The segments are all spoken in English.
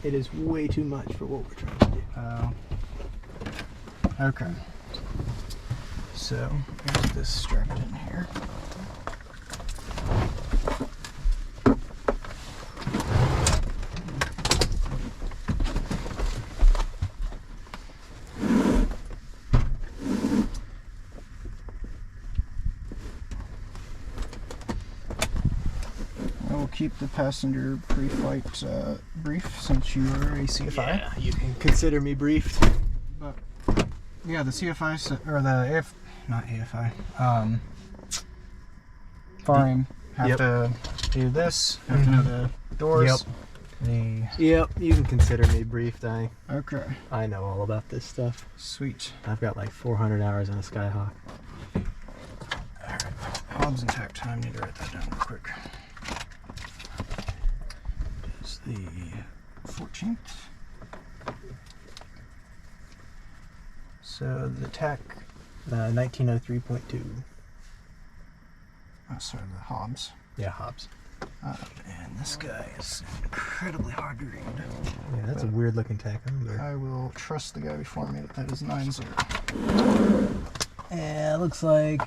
It is way too much for what we're trying to do. Okay. So, here's this strapped in here. Keep the passenger pre-flight brief since you are a CFI. Yeah, you can consider me briefed. But yeah, the CFI or the not AFI, FARing have to do this. Have to know the doors. Yep, you can consider me briefed. I know all about this stuff. Sweet. I've got like 400 hours on a Skyhawk. Alright, Hobbs and tack time. Need to write that down real quick. It's the 14th. So the tack 1903.2. Oh, sorry, the Hobbs. Yeah, Hobbs. And this guy is incredibly hard to read. Yeah, that's a weird looking tack number. I will trust the guy before me that is 90. Yeah, it looks like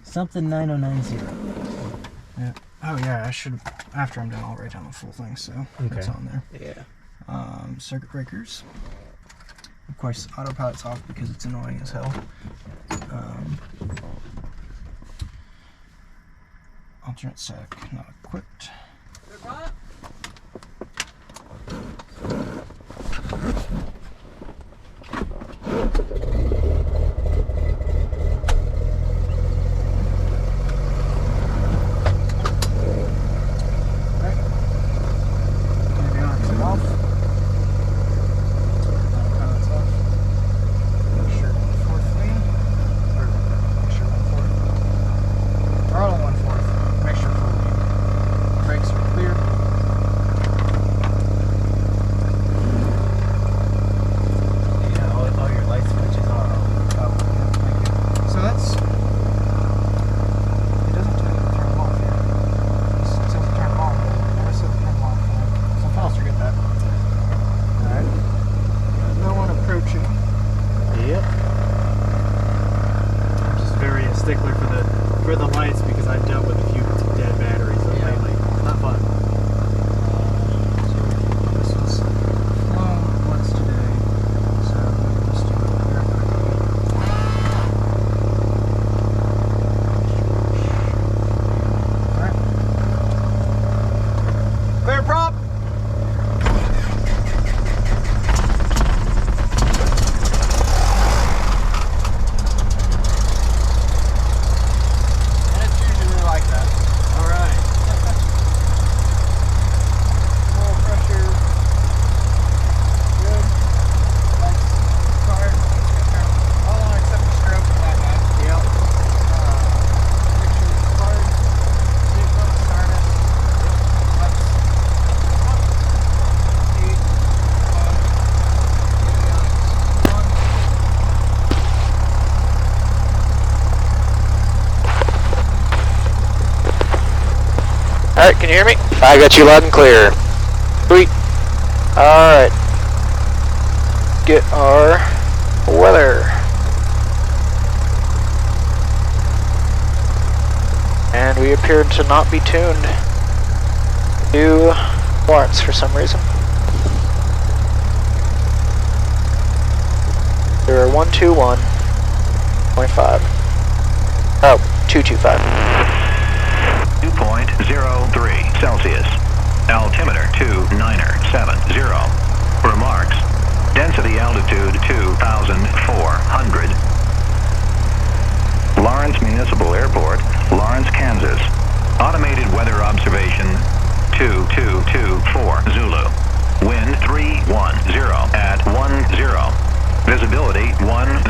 something 9090. Yeah. Oh yeah, I should, after I'm done, I'll write down the full thing, so it's on there. Yeah. Circuit breakers. Of course, autopilot's off because it's annoying as hell. Alternate sec, not equipped. For the lights because I've dealt with a few dead batteries lately. It's not fun. This was flown once today, so we'll just do it very quickly. Alright. Clear prop! Alright, can you hear me? I got you loud and clear. Sweet. Alright. Get our weather. And we appear to not be tuned to Lawrence for some reason. There are 121.5. Oh, 225. 2.03 Celsius. Altimeter 2970. Remarks. Density altitude 2,400. Lawrence Municipal Airport, Lawrence, Kansas. Automated weather observation 2224 Zulu. Wind 310 at 10. Visibility 10.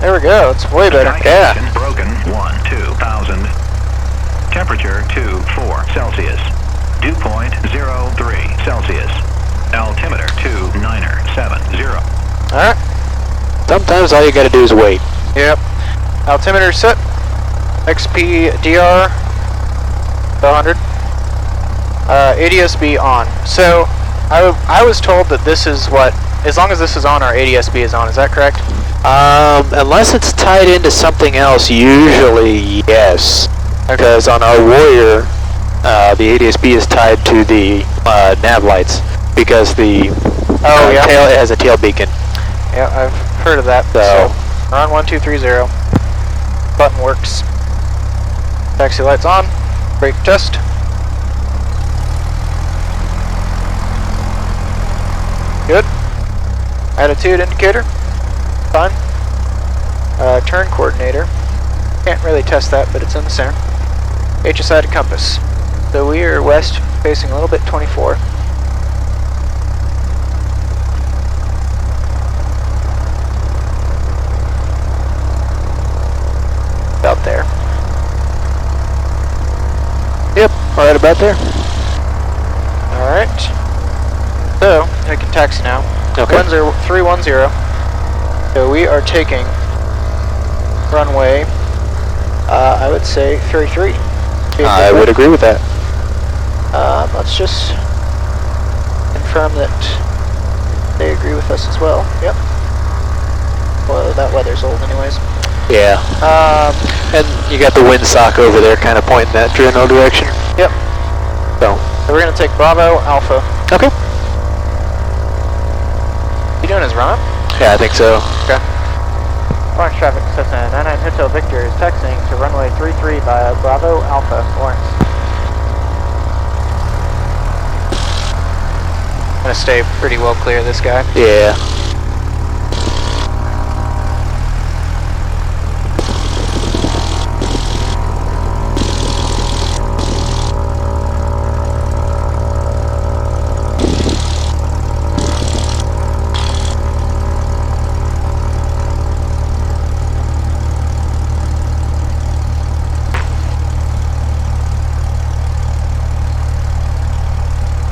There we go, it's way better. Yeah. Broken 2000. Temperature 24 Celsius. Dew point 03 Celsius. Altimeter 2970. Alright. Sometimes all you gotta do is wait. Yep. Altimeter set. XPDR 100. ADSB on. So I was told that this is what, as long as this is on, our ADSB is on. Is that correct? Unless it's tied into something else, usually yes. Because on our Warrior, the ADSB is tied to the nav lights because the tail, it has a tail beacon. Yeah, I've heard of that. So we're on 1230. Button works. Taxi lights on. Brake test. Good. Attitude indicator. Fine. Turn coordinator. Can't really test that, but it's in the center. HSI to compass. So we are west, facing a little bit 24. About there. Yep, right about there. Alright. So, I can taxi now. Okay. 310. So we are taking runway, I would say 33. I would agree with that. Let's just confirm that they agree with us as well. Yep. Well, that weather's old anyways. Yeah. And you got the windsock over there kind of pointing that general direction. Yep. So we're going to take Bravo Alpha. Okay. You doing his run-up? Yeah, I think so. Okay. Orange traffic, Cessna 99 Hotel Victor is taxiing to runway 33 via Bravo Alpha, Lawrence. I'm going to stay pretty well clear of this guy. Yeah.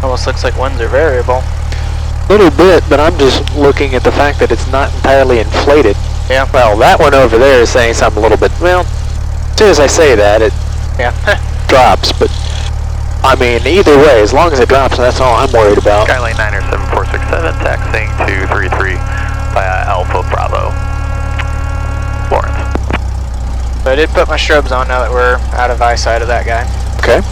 Almost looks like winds are variable. A little bit, but I'm just looking at the fact that it's not entirely inflated. Yeah. Well, that one over there is saying something a little bit, well, as soon as I say that, it drops, but I mean, either way, as long as it drops, that's all I'm worried about. Skyline 97467, taxiing to 33 via Alpha Bravo, Lawrence. But I did put my strobes on now that we're out of eyesight of that guy. Okay.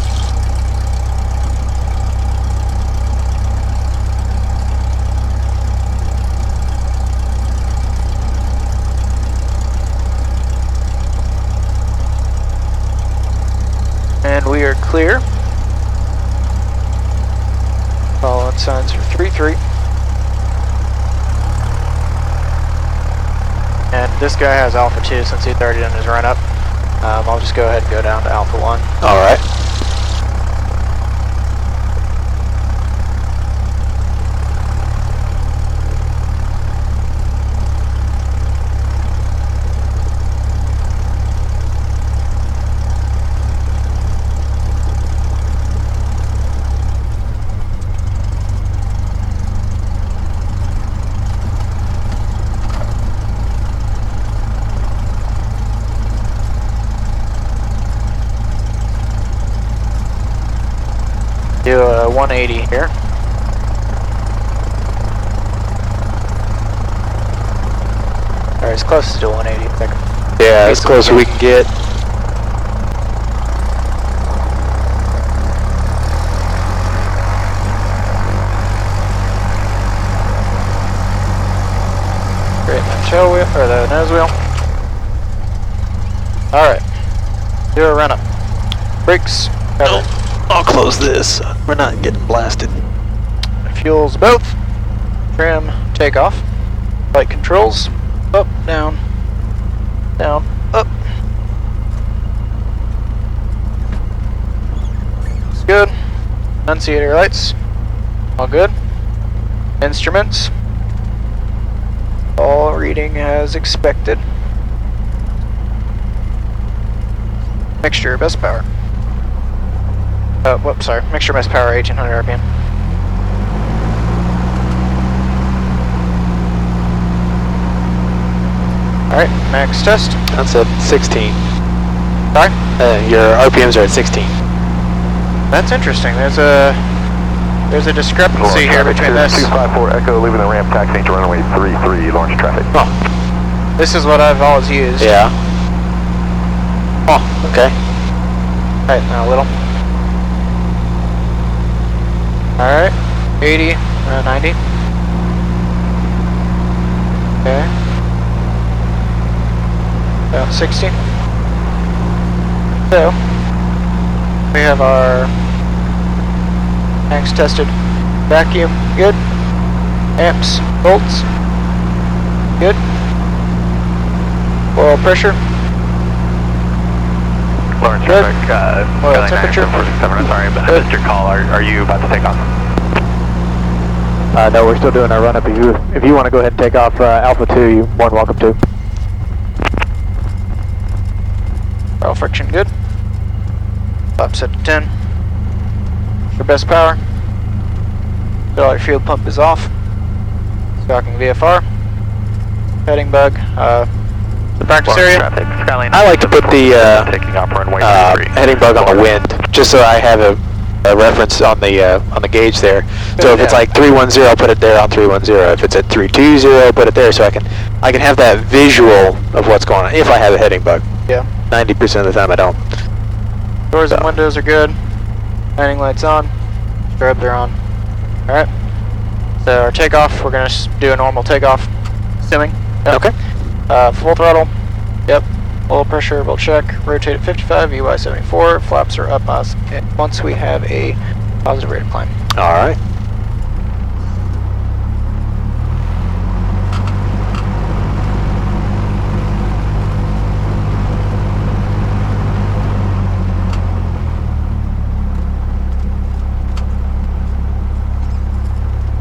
And we are clear. Following signs for 33. And this guy has Alpha 2 since he's already done his run up. I'll just go ahead and go down to Alpha 1. Alright. Do a 180 here. Alright, as close to 180. Yeah, as close as we can get. Straighten that tail wheel, or the nose wheel. Alright. Do a run up. Brakes. Cover. I'll close this. We're not getting blasted. Fuels both. Trim, takeoff. Flight controls. Up, down, down, up. It's good. Annunciator lights. All good. Instruments. All reading as expected. Mixture best power. Whoops, sorry. Mixture best power 1800 RPM. Alright, max test. That's at 16. Sorry? Your RPMs are at 16. That's interesting. There's a There's a discrepancy here between this. 254 Echo, leaving the ramp, taxiing to runway 33, launch traffic. Oh. This is what I've always used. Yeah. Oh, okay. Right, now a little. Alright, 80, 90. Okay. About 60. So, we have our tanks tested. Vacuum, good. Amps, volts, good. Oil pressure, Lawrence good. traffic, Oil temperature, I'm sorry, but I missed your call. Are you about to take off? No, we're still doing our run-up. If you want to go ahead and take off Alpha 2, you're more than welcome to. oil friction, good. Flap set to 10. Your best power. Auxiliary fuel pump is off. Stocking VFR. Heading bug. The practice area. I like to put the taking off runway heading bug on the wind, just so I have a reference on the gauge there. So if it's like 310, I'll put it there on 310. If it's at 320, I'll put it there, so I can have that visual of what's going on. If I have a heading bug. Yeah. 90% of the time I don't. Doors and windows are good. Landing lights on. Strobes are on. Alright. So our takeoff, we're going to do a normal takeoff. Simming. Yep. Okay. Full throttle. Yep. Oil pressure, we'll check. Rotate at 55, EY 74. Flaps are up once we have a positive rate of climb. Alright.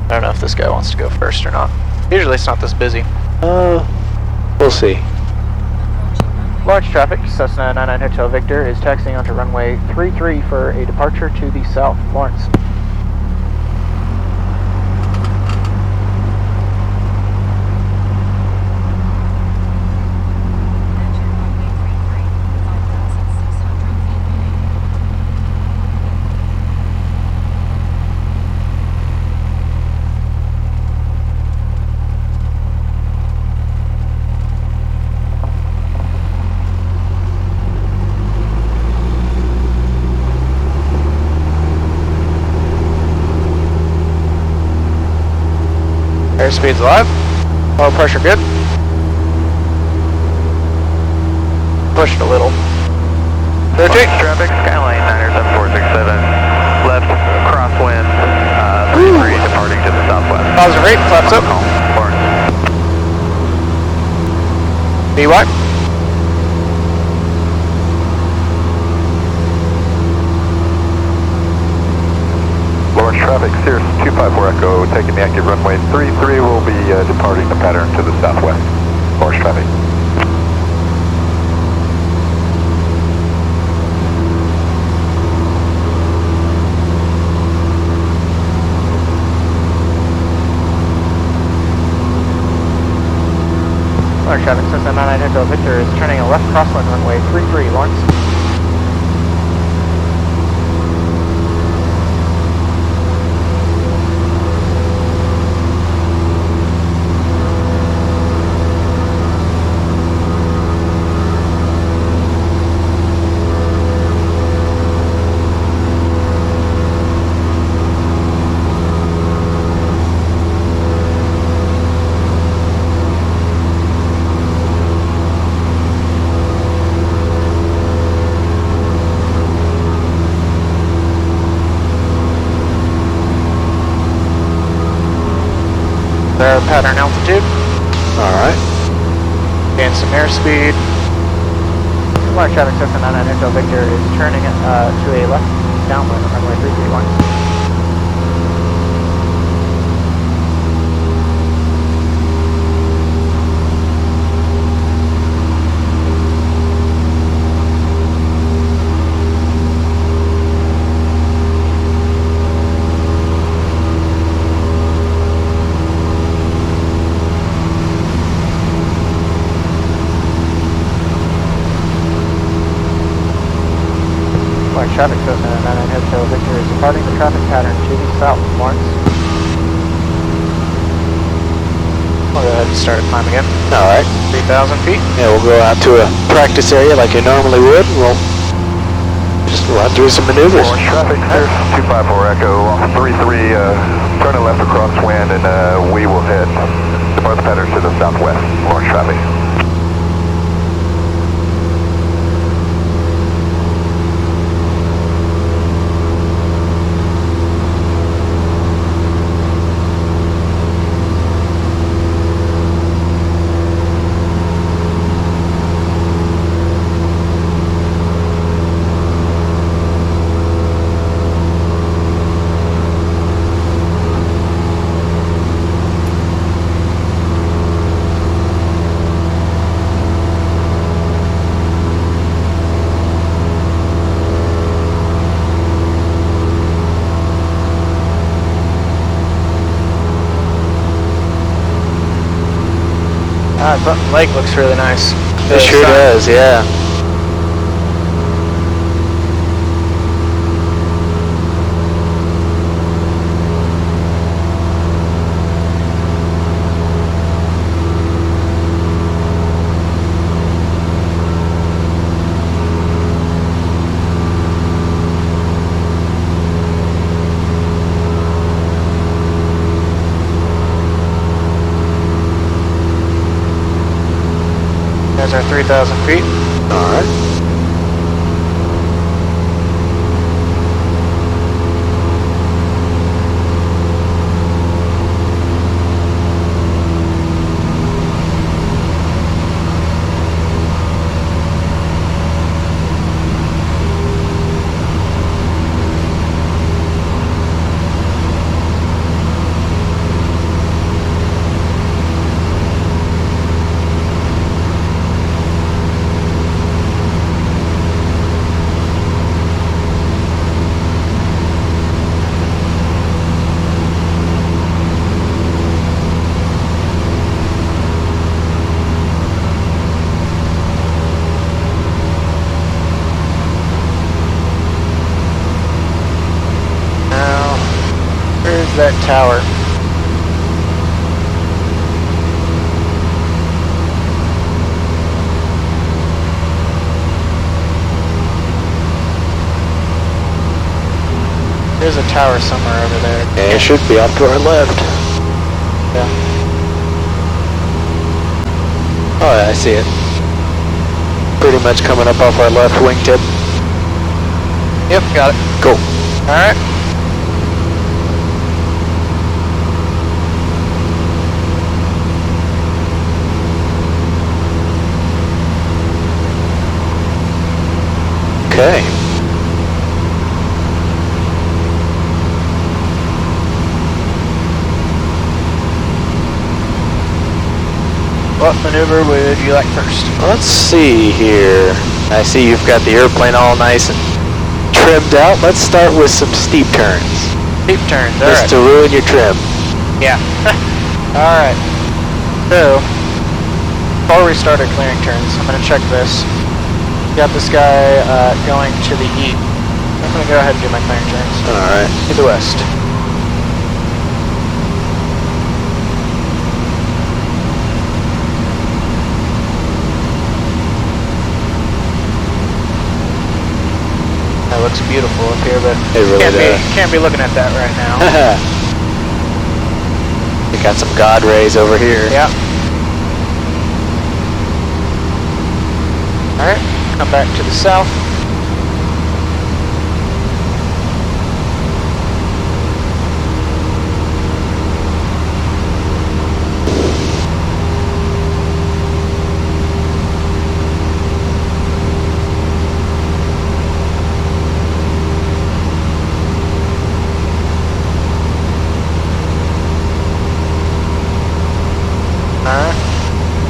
I don't know if this guy wants to go first or not. Usually it's not this busy. We'll see. Large traffic, Cessna 99 Hotel Victor is taxiing onto runway 33 for a departure to the south. Lawrence. Airspeed's alive. Oil pressure good. Push it a little. Rotate. Traffic, Skyline 97467, left crosswind, 33, departing to the southwest. Positive rate, flaps up. BY. Lawrence traffic, Cirrus 254 Echo, taking the active runway 33, will be departing the pattern to the southwest. Lawrence traffic. Large traffic, Cessna 99 Hotel Victor is turning a left crosswind runway 33, Lawrence. Their pattern altitude. Alright. Gain some airspeed. Large traffic, Cessna 99 Hotel Victor is turning to a left downwind on runway 331. Traffic, Cessna 99 Hotel Victor is departing the traffic pattern to the south, Lawrence. I'll go ahead and start climb again. Alright. 3,000 feet. Yeah, we'll go out to a practice area like you normally would, and we'll just run through some maneuvers. Orange traffic, Cirrus 254 Echo, off 33, turning left across wind, and we will head depart the pattern to the southwest. Orange traffic. That lake looks really nice. It sure does, yeah. There's our 3,000 feet. Alright. That tower. There's a tower somewhere over there. Yeah, it should be off to our left. Yeah. Oh yeah, I see it. Pretty much coming up off our left wingtip. Yep, got it. Cool. Alright. Okay. What maneuver would you like first? Let's see here. I see you've got the airplane all nice and trimmed out. Let's start with some steep turns. Steep turns, Just alright. to ruin your trim. Yeah. Alright. So, before we start our clearing turns, I'm going to check this. Got this guy going to the east. I'm going to go ahead and do my clearing turns. Alright. To the west. That looks beautiful up here, but It really does. Can't be looking at that right now. We got some God rays over here. Yeah. Alright, come back to the south.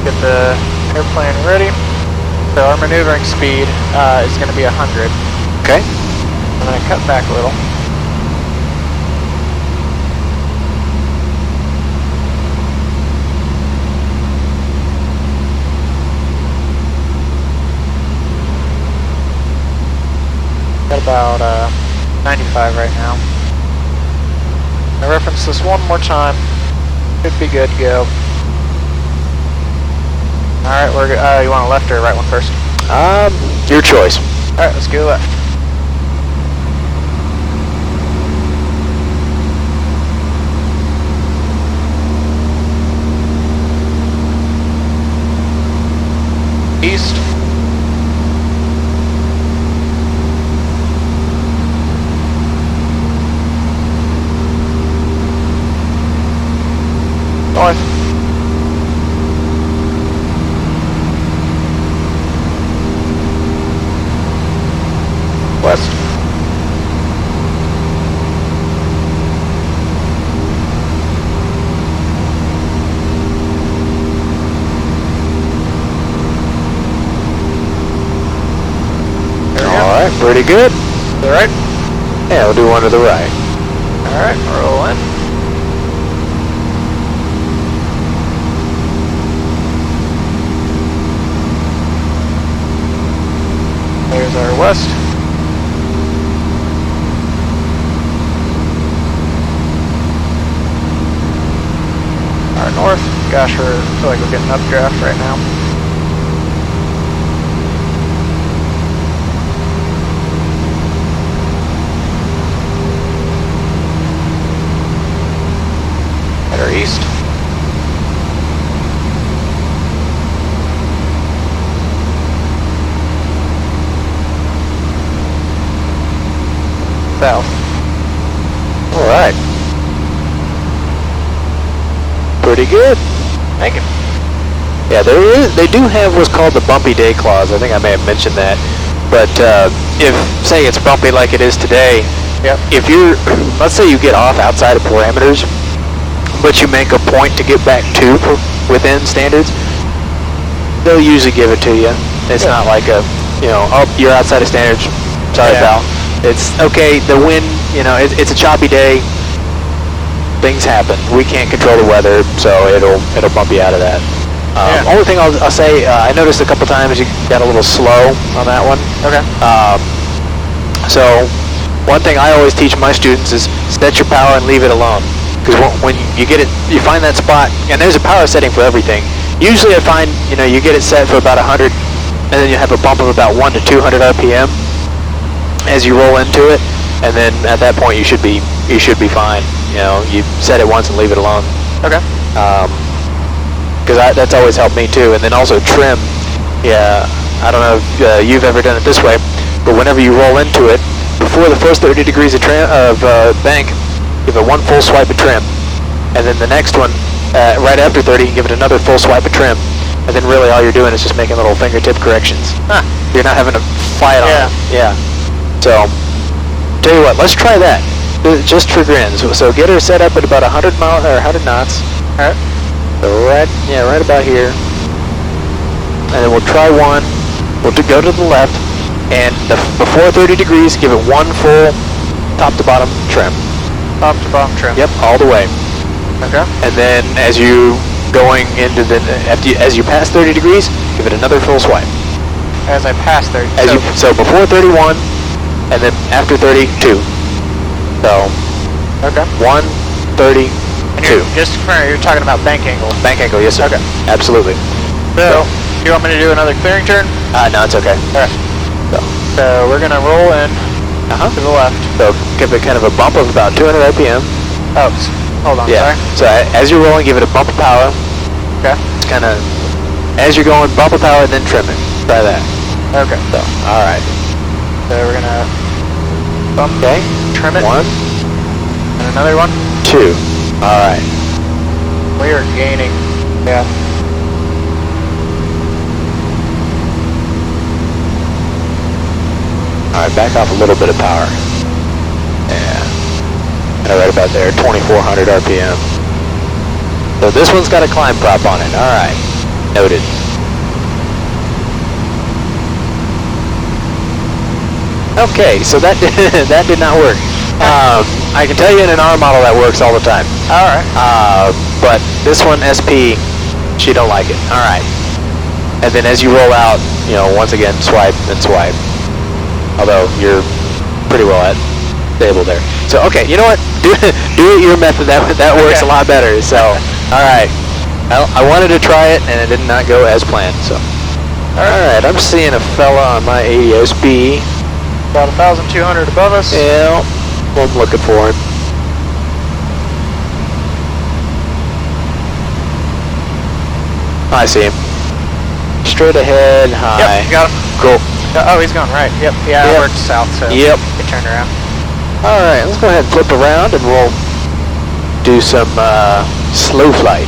Get the airplane ready. So our maneuvering speed is going to be 100. Okay. I'm going to cut back a little. Got about 95 right now. I reference this one more time. Should be good to go. Alright, we're good. You want a left or a right one first? Your choice. Alright, let's go left. East. North. West. Alright, pretty good. To the right? Yeah, we'll do one to the right. Alright, roll in. There's our west. Our north. Gosh, I feel like we're getting updraft right now. At our east. South. Alright. Pretty good. Thank you. Yeah, they do have what's called the bumpy day clause. I think I may have mentioned that. But if, say it's bumpy like it is today, Yep. if you're, let's say you get off outside of parameters, but you make a point to get back to within standards, they'll usually give it to you. It's Yeah. not like a, oh, you're outside of standards. Sorry, Yeah. pal. It's okay. The wind, it's a choppy day. Things happen. We can't control the weather, so it'll bump you out of that. Yeah. Only thing I'll say, I noticed a couple times you got a little slow on that one. Okay. So one thing I always teach my students is set your power and leave it alone. Because when you get it, you find that spot, and there's a power setting for everything. Usually I find, you get it set for about 100, and then you have a bump of about 1 to 200 RPM as you roll into it, and then at that point you should be fine. You set it once and leave it alone. Okay. Because that's always helped me too. And then also trim. Yeah, I don't know if you've ever done it this way, but whenever you roll into it, before the first 30 degrees of bank, give it one full swipe of trim, and then the next one, right after 30, give it another full swipe of trim, and then really all you're doing is just making little fingertip corrections. Huh. You're not having to fight on it. Yeah. So, tell you what, let's try that, just for grins. So get her set up at about 100 knots. Alright. So right about here, and then we'll try one. We'll go to the left, and before 30 degrees, give it one full top to bottom trim. Top to bottom trim. Yep, all the way. Okay. And then as you as you pass 30 degrees, give it another full swipe. As I pass 30. So before 31, and then after 32. So Okay. 1, 30, And 2. just you're talking about bank angle. Bank angle, yes sir. Okay. Absolutely. So, do you want me to do another clearing turn? No, it's okay. Alright. So, So we're gonna roll in to the left. So give it kind of a bump of about 200 RPM. Oh, hold on, Yeah. sorry. So as you're rolling, give it a bump of power. Okay. It's kind of, as you're going, bump of power, then trim it. Try that. Okay. So, all right. So we're gonna bump, Okay. trim it, 1, and another one. 2. All right. We are gaining. Yeah. All right. Back off a little bit of power. Yeah. And right about there, 2,400 RPM. So this one's got a climb prop on it. All right. Noted. Okay, so that did not work. I can tell you in an R model that works all the time. Alright. But this one, SP, she don't like it. All right. And then as you roll out, once again, swipe and swipe. Although you're pretty well at stable there. So okay, you know what? Do it your method. That works a lot better. So all right. I wanted to try it and it did not go as planned. So all right, I'm seeing a fella on my ADSB. About 1,200 above us. Yeah, I'm looking for him. I see him. Straight ahead, high. Yep, got him. Cool. Oh, he's going right. Yep, yeah, I worked south, so yep. He turned around. Alright, let's go ahead and flip around and we'll do some slow flight.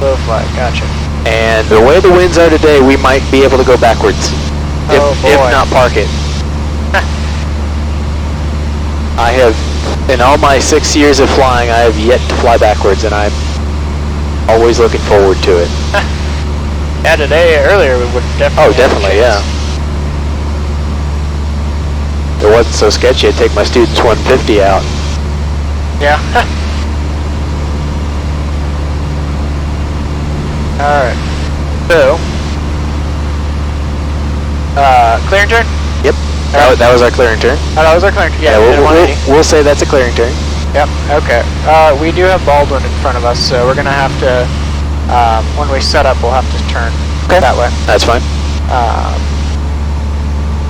Slow flight, gotcha. And the way the winds are today, we might be able to go backwards. If not park it. I have, in all my 6 years of flying, I have yet to fly backwards, and I'm always looking forward to it. Yeah, earlier we would definitely. Oh, definitely, yeah. It wasn't so sketchy. I'd take my students 150 out. Yeah. Alright. So, clearing turn? Yep. That was our clearing turn. Oh, that was our clearing turn. Yeah, we'll say that's a clearing turn. Yep, okay. We do have Baldwin in front of us, so we're going to have to, when we set up, we'll have to turn that way. That's fine.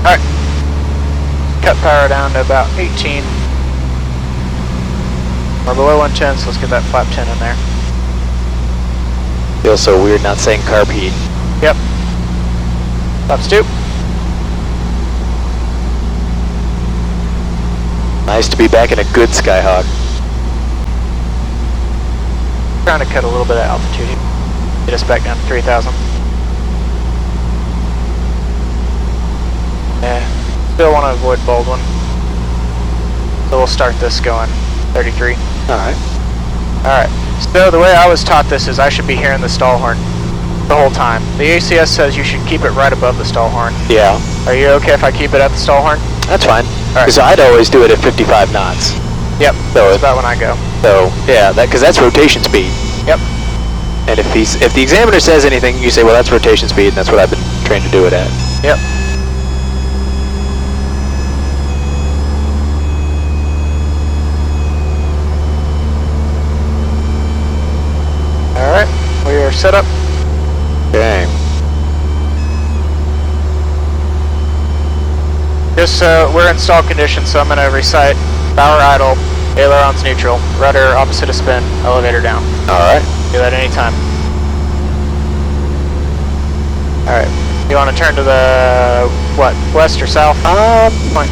Alright. Cut power down to about 18. We're below 110, so let's get that flap 10 in there. Feels so weird not saying carb heat. Yep. Flaps 2. Nice to be back in a good Skyhawk. Trying to cut a little bit of altitude here. Get us back down to 3,000. Yeah. Still want to avoid Baldwin. So we'll start this going 33. Alright. Alright. So the way I was taught this is I should be hearing the stall horn the whole time. The ACS says you should keep it right above the stall horn. Yeah. Are you okay if I keep it at the stall horn? That's fine. Alright. Because I'd always do it at 55 knots. Yep. So That's about when I go. So yeah, because that's rotation speed. Yep. And if the examiner says anything, you say, well, that's rotation speed, and that's what I've been trained to do it at. Yep. Alright, we are set up. Okay. Just we're in stall condition, so I'm going to recite power idle, ailerons neutral, rudder opposite of spin, elevator down. Alright. Do that anytime. Alright, you want to turn to the, what, west or south? Point.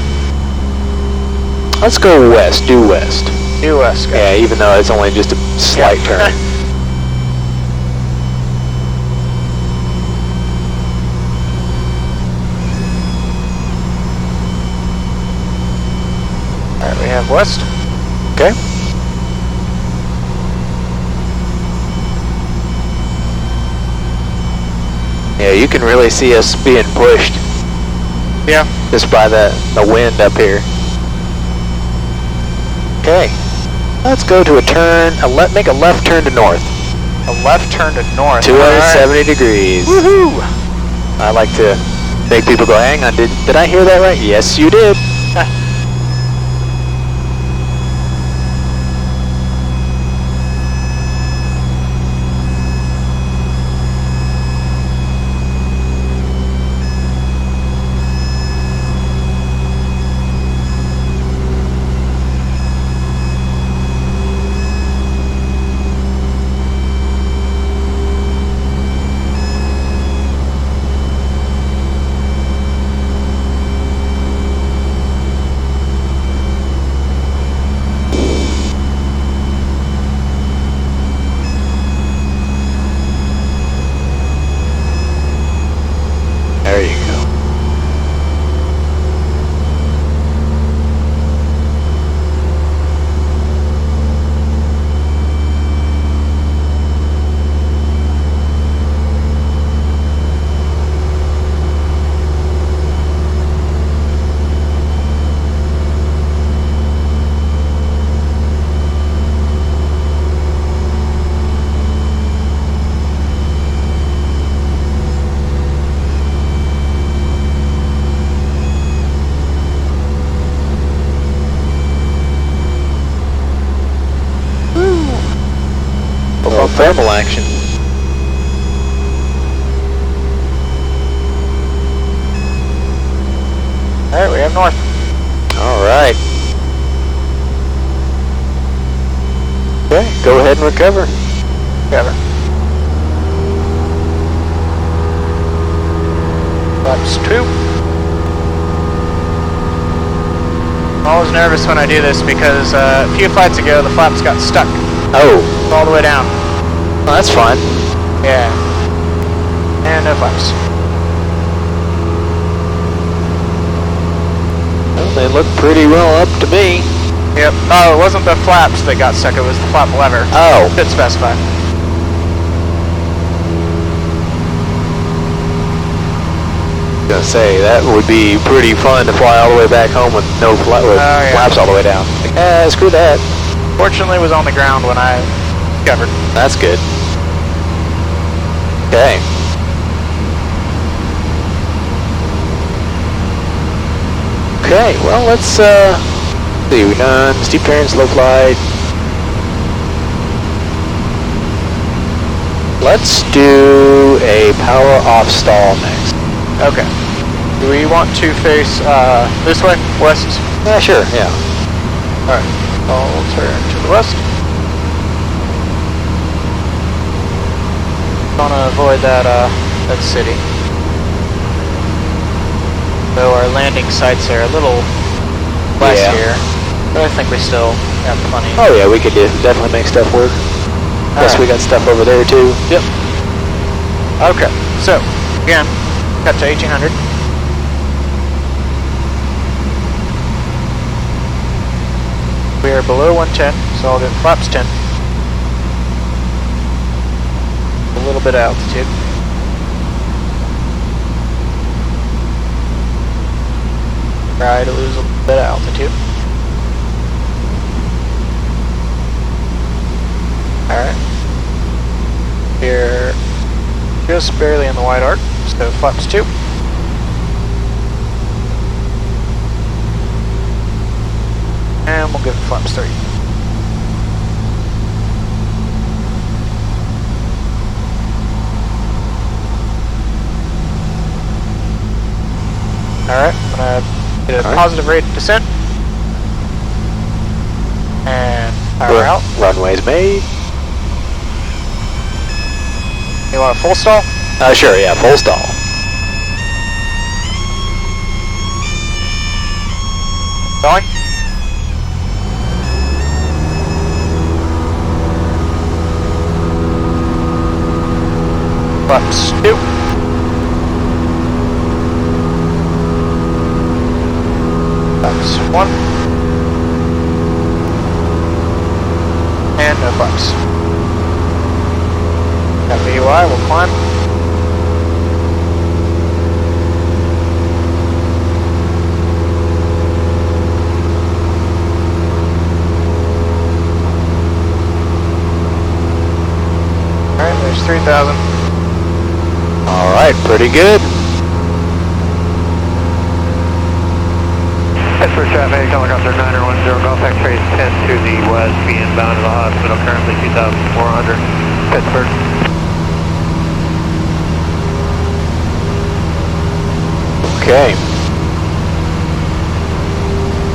Let's go west, due west. Due west, go. Yeah, even though it's only just a slight turn. Alright, we have west. Okay. Yeah, you can really see us being pushed. Yeah. Just by the wind up here. Okay. Let's go to a turn, make a left turn to north. A left turn to north. 270 degrees. Woohoo! I like to make people go, hang on, did I hear that right? Yes, you did. little thermal action. Alright, we have north. Alright. Okay, go ahead and recover. Recover. Flaps 2. I'm always nervous when I do this because a few flights ago the flaps got stuck Oh, all the way down. well, that's fine. Yeah. And no flaps. Well, they look pretty well up to me. Yep. Oh, it wasn't the flaps that got stuck, it was the flap lever. Oh, Should specify. gonna say that would be pretty fun to fly all the way back home with no yeah. flaps all the way down. Screw that. Fortunately, it was on the ground when I discovered. That's good. Okay. Okay, well, let's see, we've done steep turn, slow flight. Let's do a power off stall next. Okay. Do we want to face this way, west? Yeah, sure, yeah. Alright. I'll turn to the west. Want to avoid that that city. Though our landing sites are a little less here, but I think we still have plenty. Oh yeah, we could definitely make stuff work. Plus we got stuff over there too. Yep. Okay, so again, cut to 1800. We are below 110, so I'll get flaps 10. A little bit of altitude. Try to lose a little bit of altitude. Alright. We're just barely in the wide arc, so flaps 2. And we'll give it flaps 3. Alright, I'm gonna get a positive rate of descent. And power out. Runway's made. You want a full stall? Sure, yeah, full stall. Going? Flaps 2. Flaps 1. And no flaps. Got VUI, we'll climb. Alright, there's 3,000. Alright, pretty good. Pittsburgh traffic, helicopter 910, Golf X-ray 10 to the west, being bound to the hospital, currently 2,400, Pittsburgh. Okay.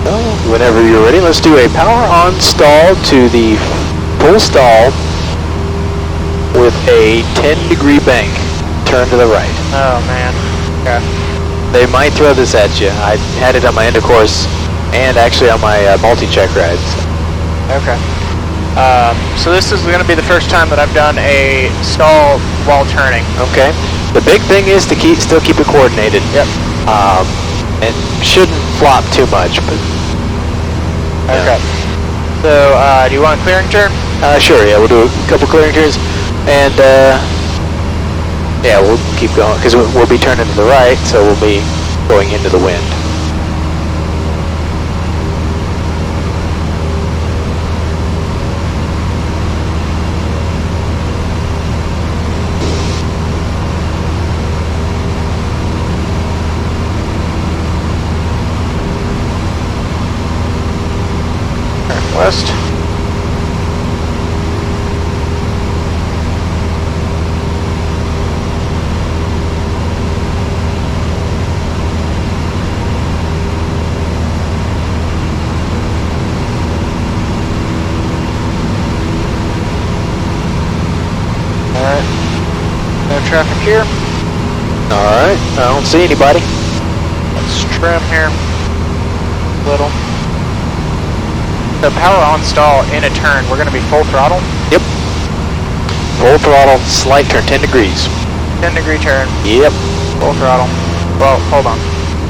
Well, whenever you're ready, let's do a power on stall to the full stall with a 10-degree bank. Turn to the right. Oh man. Okay. They might throw this at you. I had it on my end of course and actually on my multi-check rides. Okay. So this is going to be the first time that I've done a stall while turning. Okay. The big thing is to still keep it coordinated. Yep. And shouldn't flop too much, but yeah. Okay. So, do you want a clearing turn? Sure, yeah, we'll do a couple clearing turns, and yeah, we'll keep going, because we'll be turning to the right, so we'll be going into the wind. West. traffic here. Alright, I don't see anybody. Let's trim here a little. The power on stall in a turn, we're going to be full throttle. Yep. Full throttle, slight turn, 10 degrees. 10-degree turn. Yep. Full throttle. Well, hold on.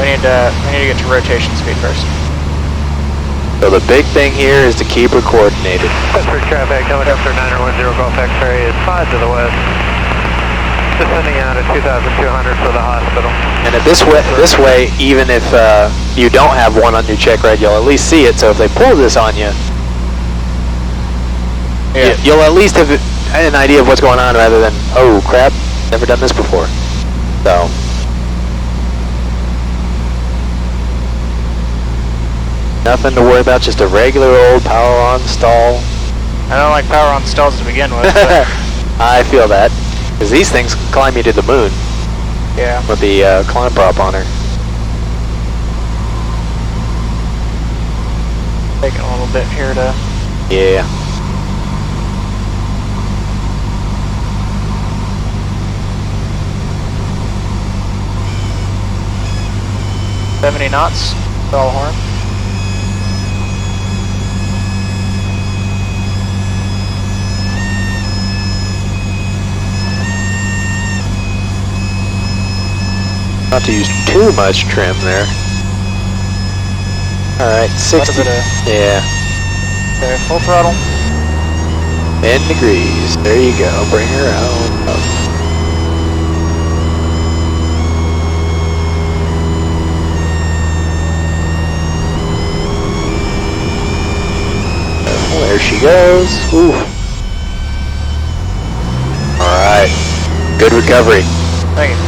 We need to get to rotation speed first. So the big thing here is to keep her coordinated. Pittsburgh traffic coming up for 910 Golf X-ray is 5 to the west. Descending out at 2,200 for the hospital. And at this way, even if you don't have one on your check ride, you'll at least see it. So if they pull this on you, you'll at least have an idea of what's going on rather than, oh crap, never done this before. So. Nothing to worry about, just a regular old power on stall. I don't like power on stalls to begin with. But I feel that. Because these things climb you to the moon. Yeah. With the climb prop on her. Taking a little bit here to... Yeah. $70 knots, stall horn. Not to use too much trim there. Alright, 60. Yeah. Okay, full throttle. 10 degrees. There you go. Bring her out. Up. There she goes. Ooh. Alright. Good recovery. Thank you.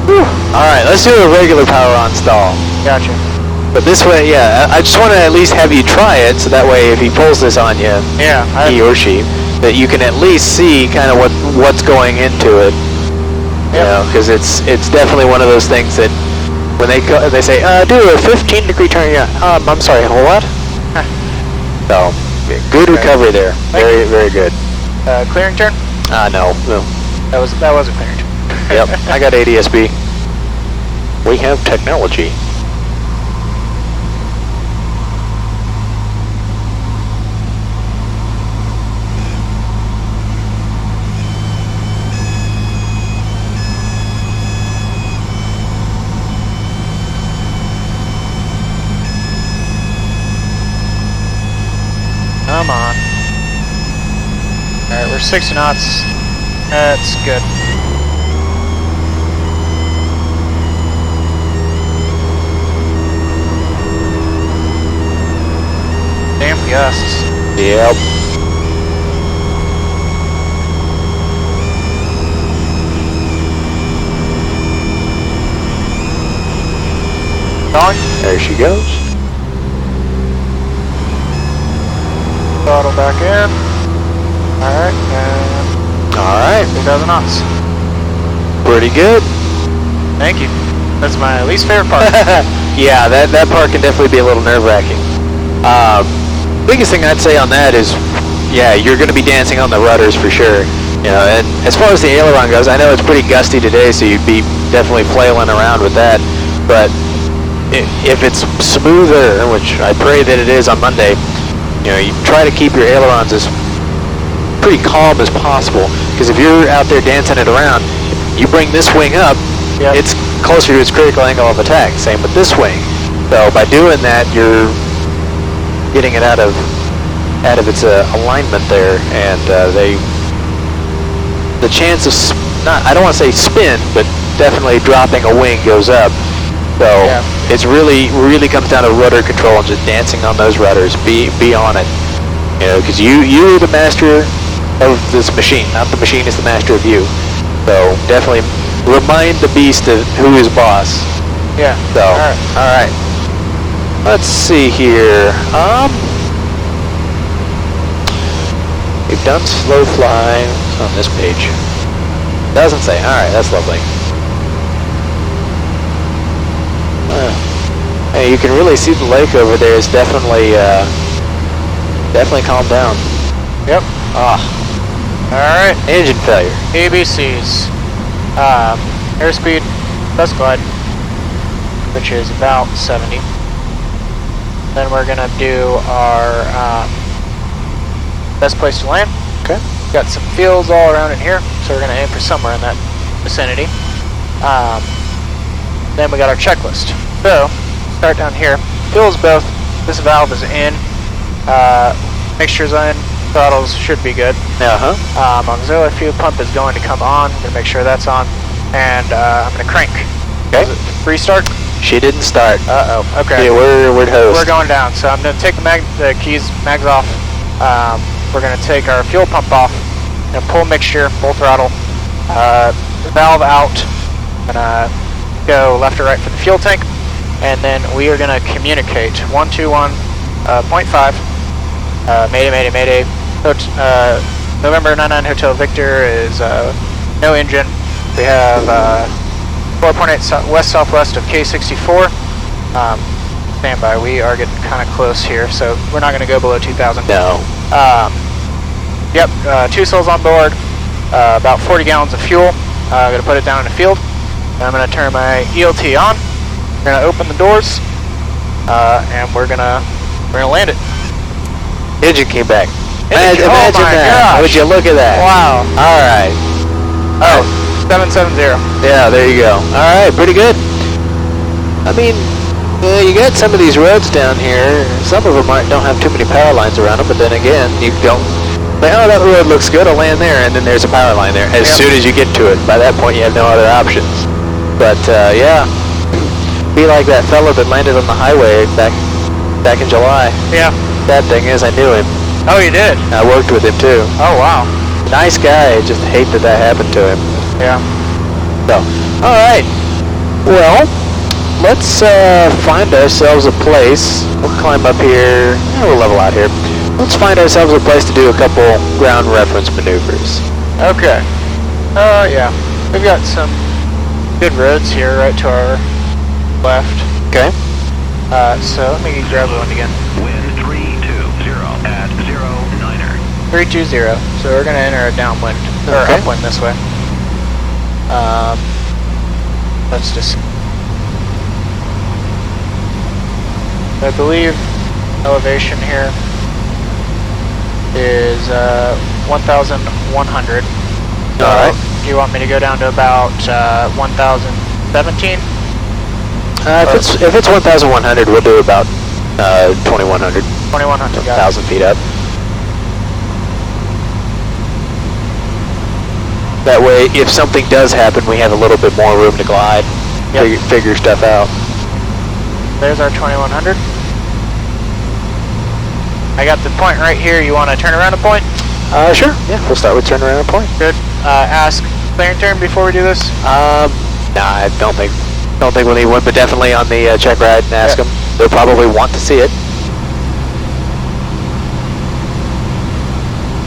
Alright, let's do a regular power on stall. Gotcha. But this way, yeah, I just want to at least have you try it, so that way if he pulls this on you, he or she, that you can at least see kind of what's going into it. You know, because it's definitely one of those things that when they say, do a 15-degree turn, yeah, I'm sorry, what? So, good recovery there. Very, very good. Clearing turn? No. That was a clearing turn. Yep, I got ADSB. We have technology. Come on. Alright, we're 60 knots. That's good. Damn gusts. Yep. Going. There she goes. Throttle back in. Alright, and... Alright. 2,000 knots. Pretty good. Thank you. That's my least favorite part. Yeah, that part can definitely be a little nerve-wracking. Biggest thing I'd say on that is, yeah, you're going to be dancing on the rudders for sure. You know, and as far as the aileron goes, I know it's pretty gusty today, so you'd be definitely flailing around with that. But if it's smoother, which I pray that it is on Monday, you know, you try to keep your ailerons as pretty calm as possible. Because if you're out there dancing it around, you bring this wing up, it's closer to its critical angle of attack. Same with this wing. So by doing that, you're getting it out of its alignment there, and the chance of I don't want to say spin, but definitely dropping a wing goes up. So it's really comes down to rudder control and just dancing on those rudders. Be on it, you know, because you're the master of this machine, not the machine is the master of you. So definitely remind the beast of who is boss. Yeah. So all right. Let's see here. We've done slow fly on this page. Doesn't say. All right, that's lovely. Hey, you can really see the lake over there. It's definitely calmed down. Yep. All right. Engine failure. ABCs. airspeed, best glide, which is about 70. Then we're gonna do our best place to land. Okay. Got some fields all around in here, so we're gonna aim for somewhere in that vicinity. Then we got our checklist. So, start down here. Fuel's both. This valve is in. Mixture's in. Throttles should be good. Auxiliary fuel pump is going to come on. I'm gonna make sure that's on. And I'm gonna crank. Okay. Restart. She didn't start. Okay. Yeah, we're host. We're going down. So I'm gonna take the mags off. We're gonna take our fuel pump off. Gonna pull mixture, full throttle. Valve out. Gonna go left or right for the fuel tank. And then we are gonna communicate. 121.5. Mayday, mayday, mayday. November 99 Hotel Victor is no engine. We have 4.8 west-southwest of K64. Stand by. We are getting kind of close here, so we're not going to go below 2,000. No. Yep, 2 souls on board, about 40 gallons of fuel. I'm going to put it down in the field. I'm going to turn my ELT on. We're going to open the doors, and we're gonna land it. Engine came back. Imagine that. Gosh. Would you look at that? Wow. All right. Oh, 770. Yeah, there you go. All right, pretty good. I mean, you got some of these roads down here. Some of them don't have too many power lines around them, but then again, you don't. Like, oh, that road looks good. I'll land there, and then there's a power line there. As soon as you get to it, by that point, you have no other options. But yeah, be like that fellow that landed on the highway back in July. Yeah. Bad thing is, I knew him. Oh, you did? I worked with him too. Oh, wow. Nice guy. Just hate that happened to him. Yeah. So, all right. Well, let's find ourselves a place. We'll climb up here. We'll level out here. Let's find ourselves a place to do a couple ground reference maneuvers. Okay. Yeah. We've got some good roads here right to our left. Okay. So let me grab one again. Wind 320 at 09er. 320. So we're gonna enter a downwind or Okay. upwind this way. Let's just. I believe elevation here is 1,100. So All right. do you want me to go down to about 1,017? If it's 1,100, we'll do about 2,100. 2,100. Got it. 1,000 feet up. That way, if something does happen, we have a little bit more room to glide, figure stuff out. There's our 2,100. I got the point right here. You want to turn around a point? Sure. Yeah, we'll start with turn around and point. Good. Ask clear and turn before we do this. Nah, I don't think we'll need one, but definitely on the check ride and ask them. They'll probably want to see it.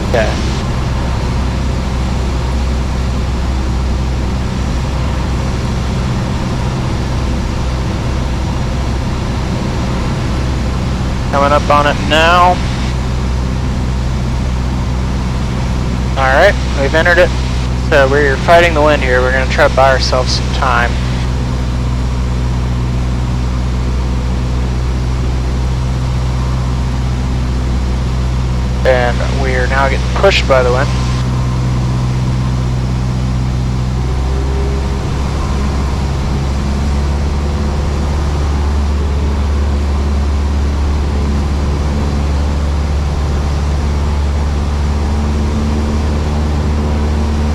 Okay. Coming up on it now. Alright, we've entered it. So we're fighting the wind here. We're going to try to buy ourselves some time. And we are now getting pushed by the wind.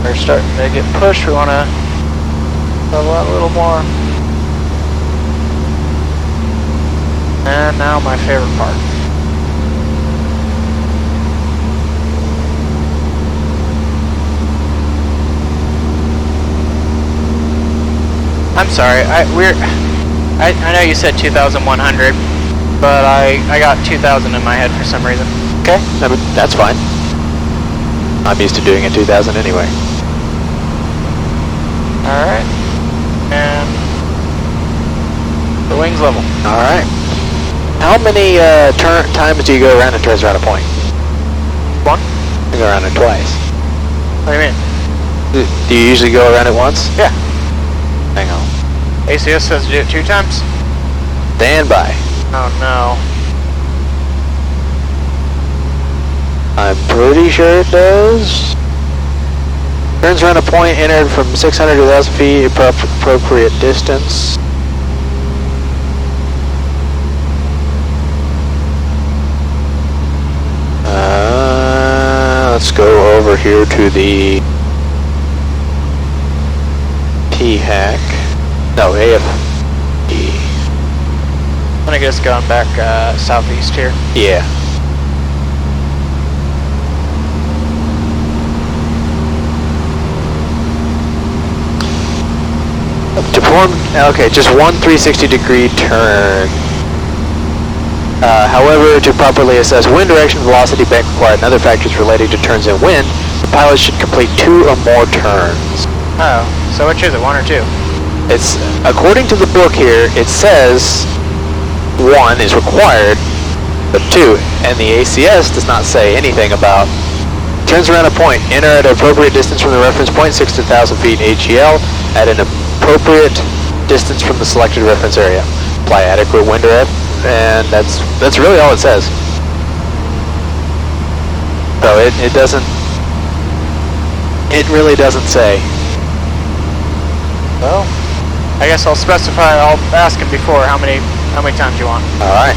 We're starting to get pushed. We want to level out a little more. And now my favorite part. I'm sorry. I know you said 2,100, but I got 2,000 in my head for some reason. Okay, I mean, that's fine. I'm used to doing it 2,000 anyway. Alright. And the wings level. Alright. How many times do you go around and turns around a point? One? You go around it twice. What do you mean? Do you usually go around it once? Yeah. Hang on. ACS says to do it 2 times? Stand by. Oh no. I'm pretty sure it does. Turns around a point entered from 600 to 1,000 feet, appropriate distance. Let's go over here to the P-hack. No, AFE. I'm gonna just going back southeast here. Yeah. To perform, okay, just one 360-degree turn. However, to properly assess wind direction, velocity, bank required, and other factors related to turns in wind, the pilot should complete 2 or more turns. Oh, so which is it, 1 or 2? It's, according to the book here, it says 1 is required, but 2, and the ACS does not say anything about turns around a point, enter at an appropriate distance from the reference point, 6 to 1,000 feet AGL, at an appropriate distance from the selected reference area. Apply adequate wind direction, and that's really all it says. So it doesn't, it really doesn't say. Well, I guess I'll specify, I'll ask him before how many times you want. Alright.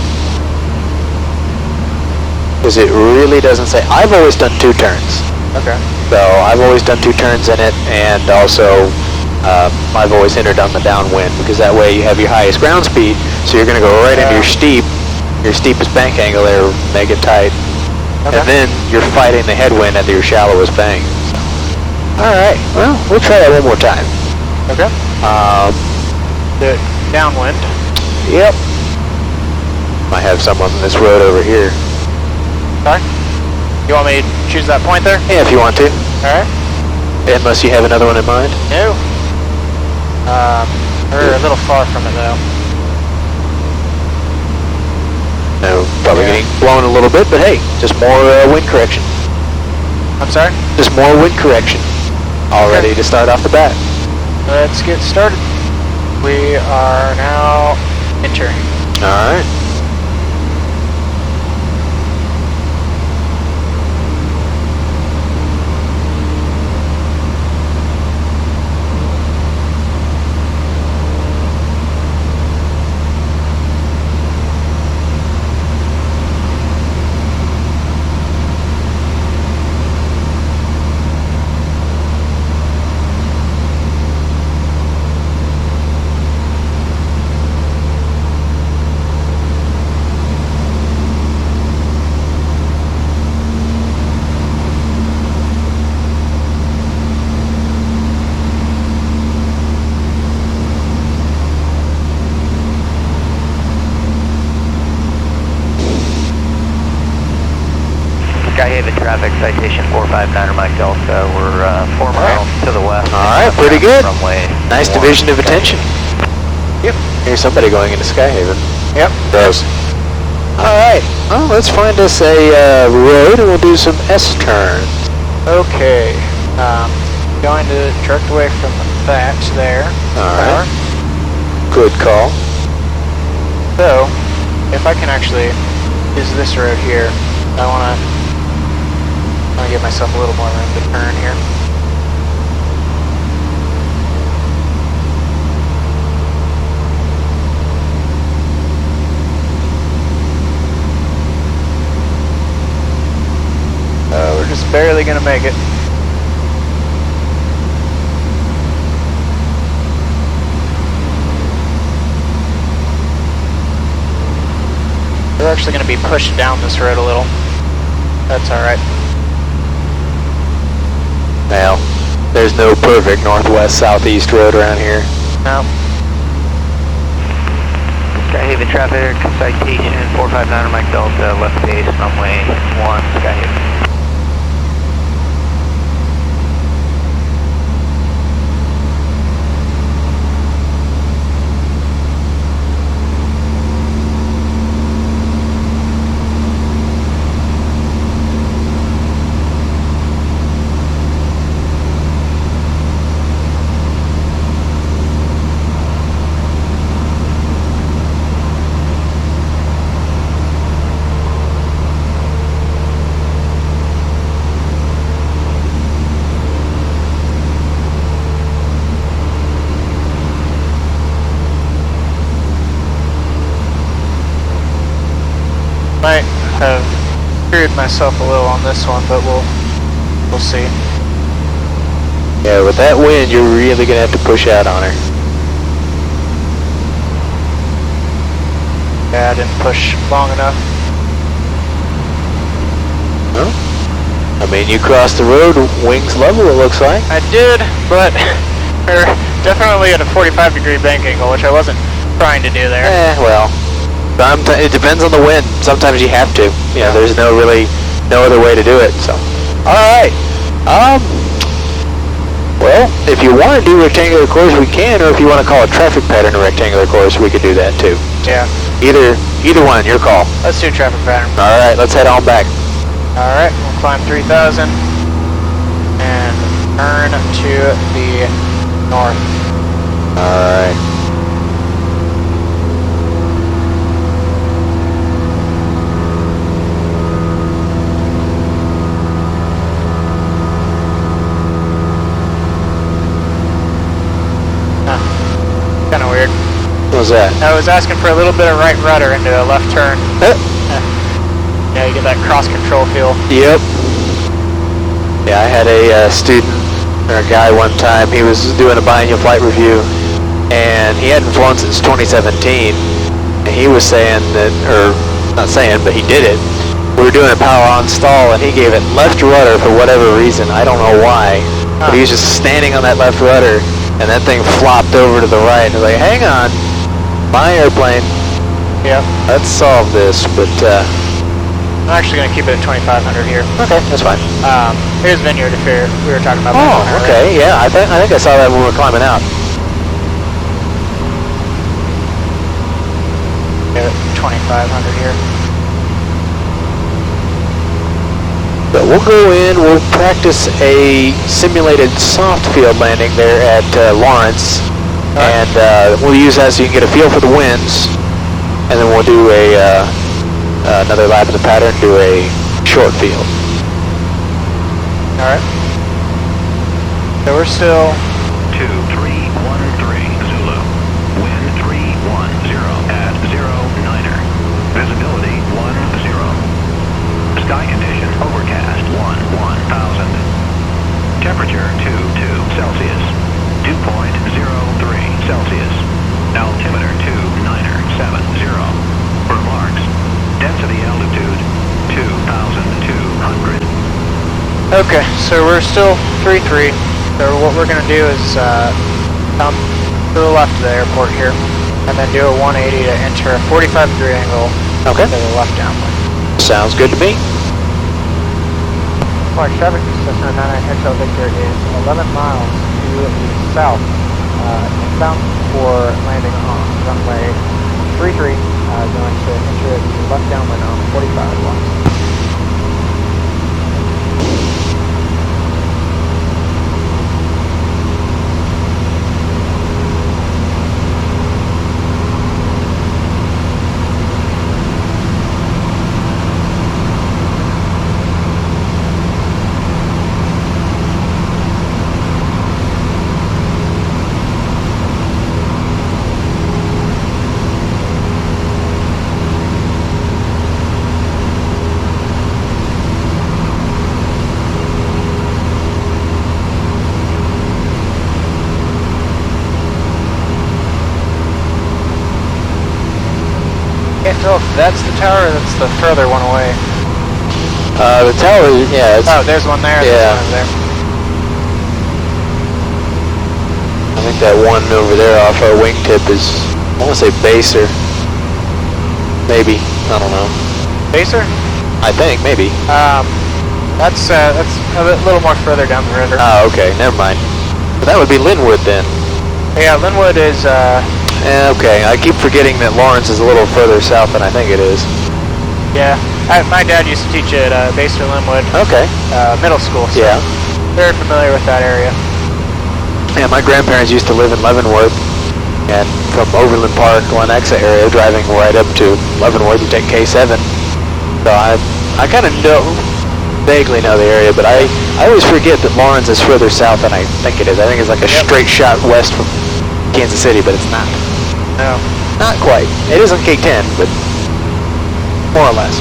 Because it really doesn't say. I've always done 2 turns. Okay. So I've always done 2 turns in it, and also I've always entered on the downwind, because that way you have your highest ground speed, so you're going to go right into your steepest bank angle there, make it tight. Okay. And then you're fighting the headwind at your shallowest bank. Alright, well, we'll try that one more time. Okay. The downwind. Yep. Might have some on this road over here. Sorry? You want me to choose that point there? Yeah, if you want to. Alright. Unless you have another one in mind. No. We're a little far from it though. No, probably getting blown a little bit, but hey, just more wind correction. I'm sorry? Just more wind correction. All ready to start off the bat. Let's get started. We are now entering. Alright. Skyhaven traffic citation 459 Mike Delta. We're 4 miles to the west. Alright, pretty good. Runway Nice division of attention. Yep. Here's somebody going into Skyhaven. Yep. Gross. Alright, well, let's find us a road and we'll do some S-turns. Okay. Going to jerk away from the thatch there. Alright. Good call. So, if I can actually use this road here, I want to give myself a little more room to turn here. We're just barely going to make it. We're actually going to be pushed down this road a little. That's alright. Now, there's no perfect northwest-southeast road around here. No. Skyhaven traffic citation 459 Mike Delta, left base, runway 1, Skyhaven. myself a little on this one, but we'll see. Yeah, with that wind, you're really gonna have to push out on her. Yeah, I didn't push long enough. No? I mean, you crossed the road, wings level, it looks like. I did, but we're definitely at a 45-degree bank angle, which I wasn't trying to do there. Well, it depends on the wind. Sometimes you have to. You know, there's no other way to do it. So, all right. Well, if you want to do rectangular course, we can, or if you want to call a traffic pattern a rectangular course, we could do that too. Yeah. Either one, your call. Let's do traffic pattern. All right, let's head on back. All right, we'll climb 3,000 and turn to the north. All right. Kind of weird. What was that? I was asking for a little bit of right rudder into a left turn. Yeah, you get that cross control feel. Yep. Yeah, I had a student, or a guy one time, he was doing a biannual flight review, and he hadn't flown since 2017, and he was saying that, or not saying, but he did it. We were doing a Poweron stall, and he gave it left rudder for whatever reason. I don't know why. But he was just standing on that left rudder, and that thing flopped over to the right. I was like, hang on, my airplane. Yep. Let's solve this, but I'm actually going to keep it at 2,500 here. okay, that's fine. Here's vineyard if we were talking about that Oh, one earlier. okay, yeah, I think I saw that when we were climbing out. Yeah, 2,500 here. But we'll go in, we'll practice a simulated soft field landing there at Lawrence, and we'll use that so you can get a feel for the winds, and then we'll do another lap of the pattern, do a short field. Alright. So we're still 2313 Zulu. Wind 310 at 09er. Visibility 10. Sky condition overcast 1000. Temperature 22 Celsius. Dew point 03 Celsius. Altimeter 2970. Remarks. Density altitude 2,200. okay. So we're still 3-3. So what we're going to do is come to the left of the airport here, and then do a 180 to enter a 45-degree angle Okay. to the left downwind. Sounds good to me. Flight traffic to Cessna 99 Hotel Victor is 11 miles to the south, inbound for landing on runway 33, going to enter the left downwind on 45 blocks. Can't tell if that's the tower or that's the further one away. The tower, yeah. It's, Oh, there's one there. Yeah. There's one over there. I think that one over there off our wingtip is, I want to say baser. Maybe, I don't know. Baser? I think, maybe. That's a little more further down the river. Oh, okay, never mind. But that would be Linwood then. Yeah, Linwood is, Okay, I keep forgetting that Lawrence is a little further south than I think it is. yeah. My dad used to teach at Baser Linwood Okay. Middle School, so Yeah. very familiar with that area. Yeah, my grandparents used to live in Leavenworth, and from Overland Park, Lenexa area, driving right up to Leavenworth, you take K7. So I kind of vaguely know the area, but I always forget that Lawrence is further south than I think it is. I think it's like a straight shot west from Kansas City, but it's not. No. Not quite. It is on K10, but more or less.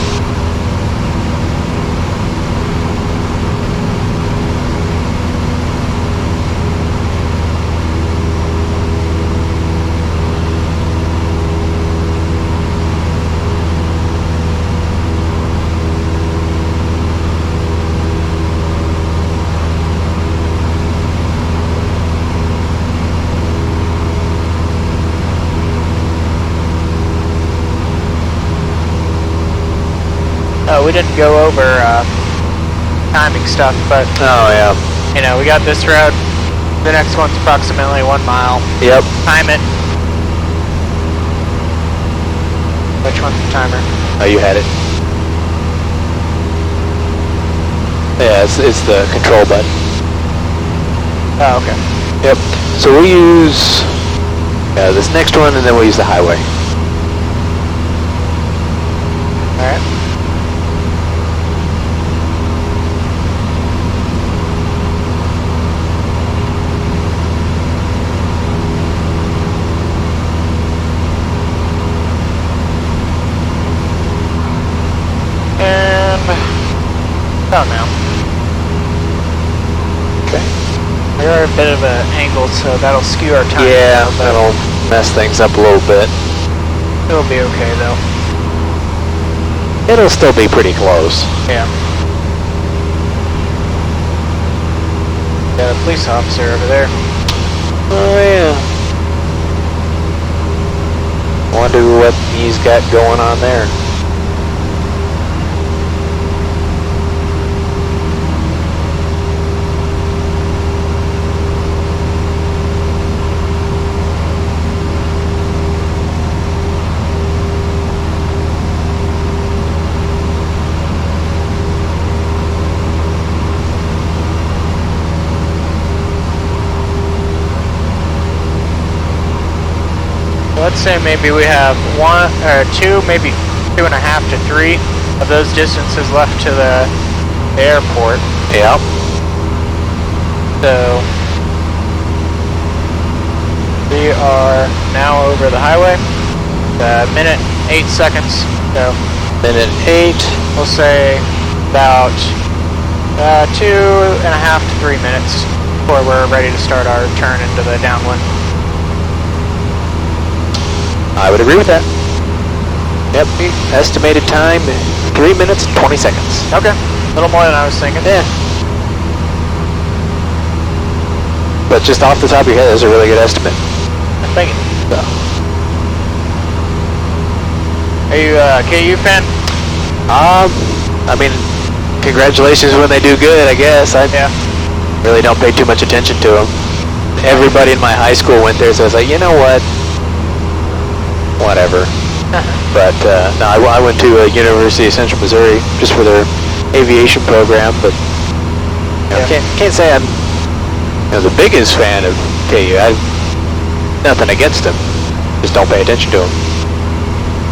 we didn't go over timing stuff, but Oh, yeah. you know, we got this route. The next one's approximately 1 mile. Yep. Time it. Which one's the timer? Oh, you had it. Yeah, it's the control button. Oh, okay. Yep. So we'll use this next one, and then we'll use the highway. All right. Oh, now. Okay. We are a bit of an angle, so that'll skew our time. Yeah, that'll mess things up a little bit. It'll be okay, though. It'll still be pretty close. Yeah. Got a police officer over there. Oh, yeah. Wonder what he's got going on there. Let's say maybe we have 1 or 2, maybe 2.5 to 3 of those distances left to the airport. Yep. So we are now over the highway. Minute 8 seconds. So Minute 8. we'll say about 2.5 to 3 minutes before we're ready to start our turn into the downwind. I would agree with that. Yep. Estimated time 3 minutes and 20 seconds. Okay. A little more than I was thinking. Yeah. But just off the top of your head, that's a really good estimate. Thank you. So. Are you a KU fan? I mean, congratulations when they do good, I guess. I really don't pay too much attention to them. Everybody in my high school went there, so I was like, you know what? Whatever. But no, I went to University of Central Missouri just for their aviation program, but you know, can't say I'm the biggest fan of KU. I have nothing against them, just don't pay attention to them.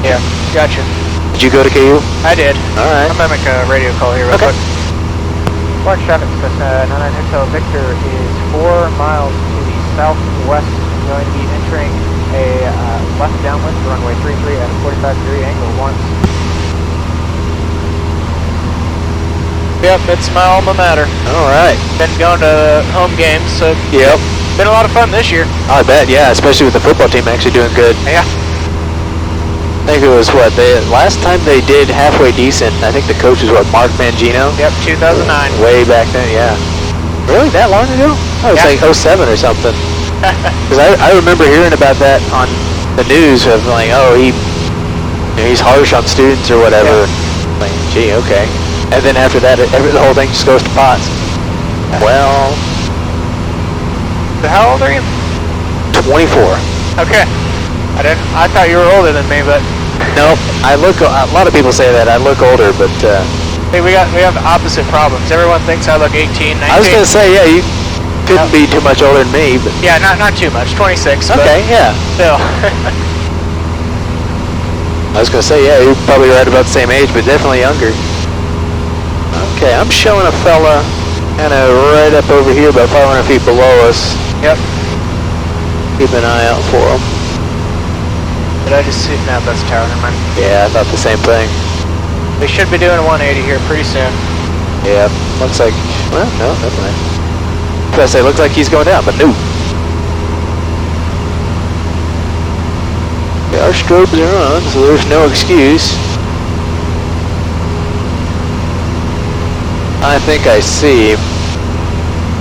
Yeah, gotcha. Did you go to KU? I did. All right. I'm gonna make a radio call here real Okay. quick. Large traffic, Cessna 99 Hotel Victor is 4 miles to the southwest. Going to be entering a left downwind for runway 33 at a 45-degree angle once. Yep, it's my alma mater. All right. Been going to home games, so Yep. been a lot of fun this year. I bet, yeah, especially with the football team actually doing good. Yeah. I think it was last time they did halfway decent. I think the coach was Mark Mangino. Yep, 2009. Way back then, yeah. Really, that long ago? I was like 07 or something. Because I remember hearing about that on the news of like, oh, he's harsh on students or whatever. Yeah. Like, gee, okay. And then after that, the whole thing just goes to pots. Well. So how old are you? 24. Okay. I thought you were older than me, but nope. A lot of people say that I look older, but hey, we have opposite problems. Everyone thinks I look 18, 19. I was gonna say, yeah, you couldn't be too much older than me, but yeah, not too much. 26. Okay, yeah. Still. I was gonna say, yeah, you're probably right about the same age, but definitely younger. Okay, I'm showing a fella kind of right up over here, about 500 feet below us. Yep. Keep an eye out for him. Did I just see? No, that's a tower. Never mind. Yeah, I thought the same thing. We should be doing a 180 here pretty soon. Yeah, looks like. Well, no, never mind. I was gonna say, looks like he's going down, but no. Yeah, our strobes are on, so there's no excuse. I think I see him.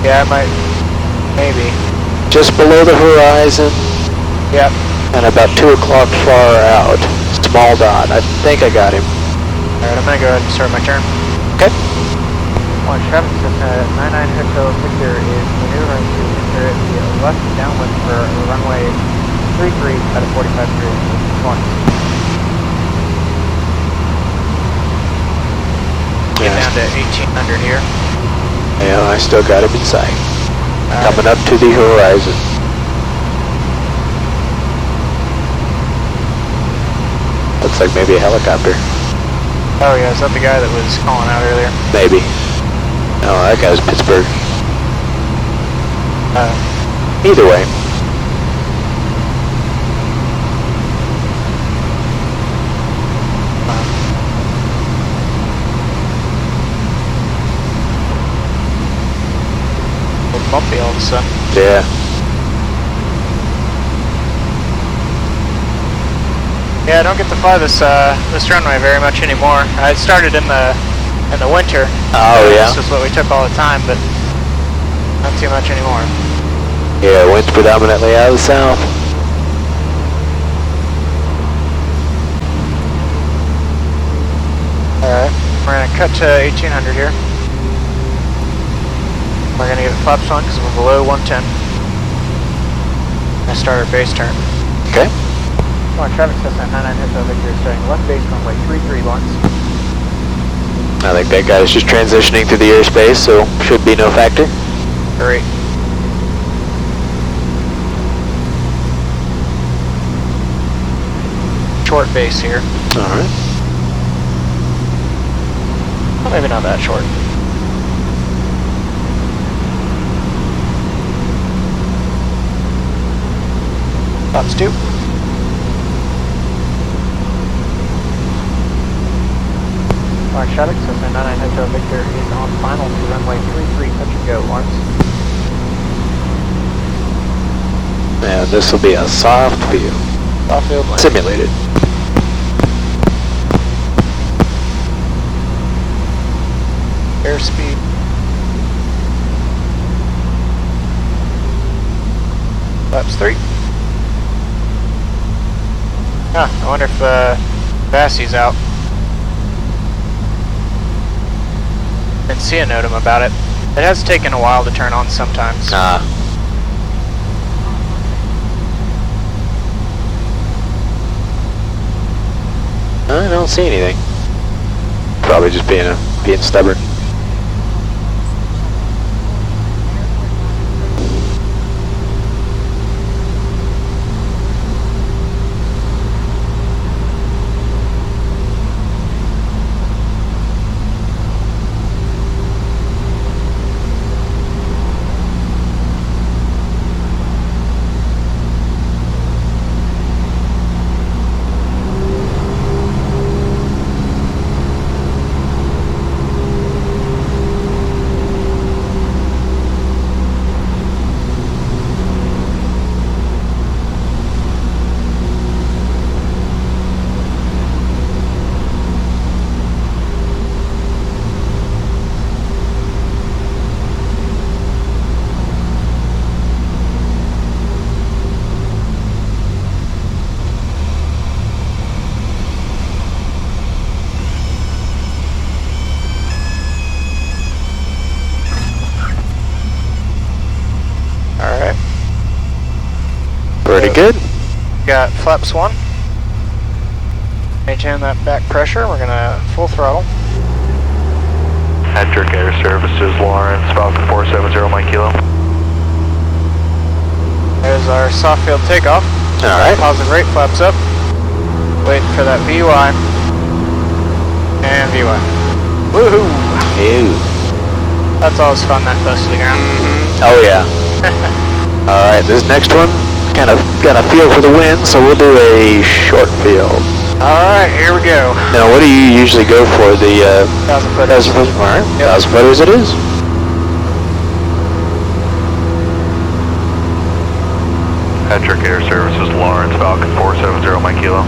Yeah, I might. Maybe. Just below the horizon. Yep. And about 2 o'clock far out. Small dot. I think I got him. Alright, I'm gonna go ahead and start my turn. Okay. Launch traffic, Cessna 99 Hotel Victor is maneuvering to enter the left downwind for runway 33 at a 45 degree. Launch. Get down to 1800 here. Yeah, I still got him in sight. Coming up to the horizon. Looks like maybe a helicopter. Oh yeah, is that the guy that was calling out earlier? Maybe. No, that guy's Pittsburgh. Either way. Bumpy all of a sudden. Yeah. Yeah, I don't get to fly this this runway very much anymore. I started in the winter. Oh yeah. This is what we took all the time, but not too much anymore. Yeah, wind's predominantly out of the south. Alright, we're gonna cut to 1800 here. We're gonna get flaps on because we're below 110. Gonna start our base turn. Okay. Launch traffic, Cessna 99 Hotel Victor starting left base runway 33 launch. I think that guy's just transitioning through the airspace, so should be no factor. Great. Short base here. Alright. Well, maybe not that short. Flaps 2. Launch traffic, Cessna 99 Hotel Victor is on final to runway 33, touch and go, launch. And this will be a soft view. Soft field landing. Simulated. Airspeed. Flaps 3. I wonder if Vassie's out. Didn't see a note him about it. It has taken a while to turn on sometimes. I don't see anything. Probably just being stubborn. Pretty good. Got flaps 1. Maintain that back pressure. We're gonna full throttle. Patrick Air Services, Lawrence, Falcon 470, Mike Kilo. There's our soft field takeoff. Alright. Positive rate, flaps up. Waiting for that VY. And VY. Woohoo! Ew. That's always fun, that close to the ground. Oh yeah. Alright, this next one, kind of got a feel for the wind, so we'll do a short field. Alright, here we go. Now what do you usually go for? The 1,000 footers. 1,000 foot? Alright, Yep. 1,000 footers it is. Patrick Air Services, Lawrence, Falcon 470, Mike Kilo.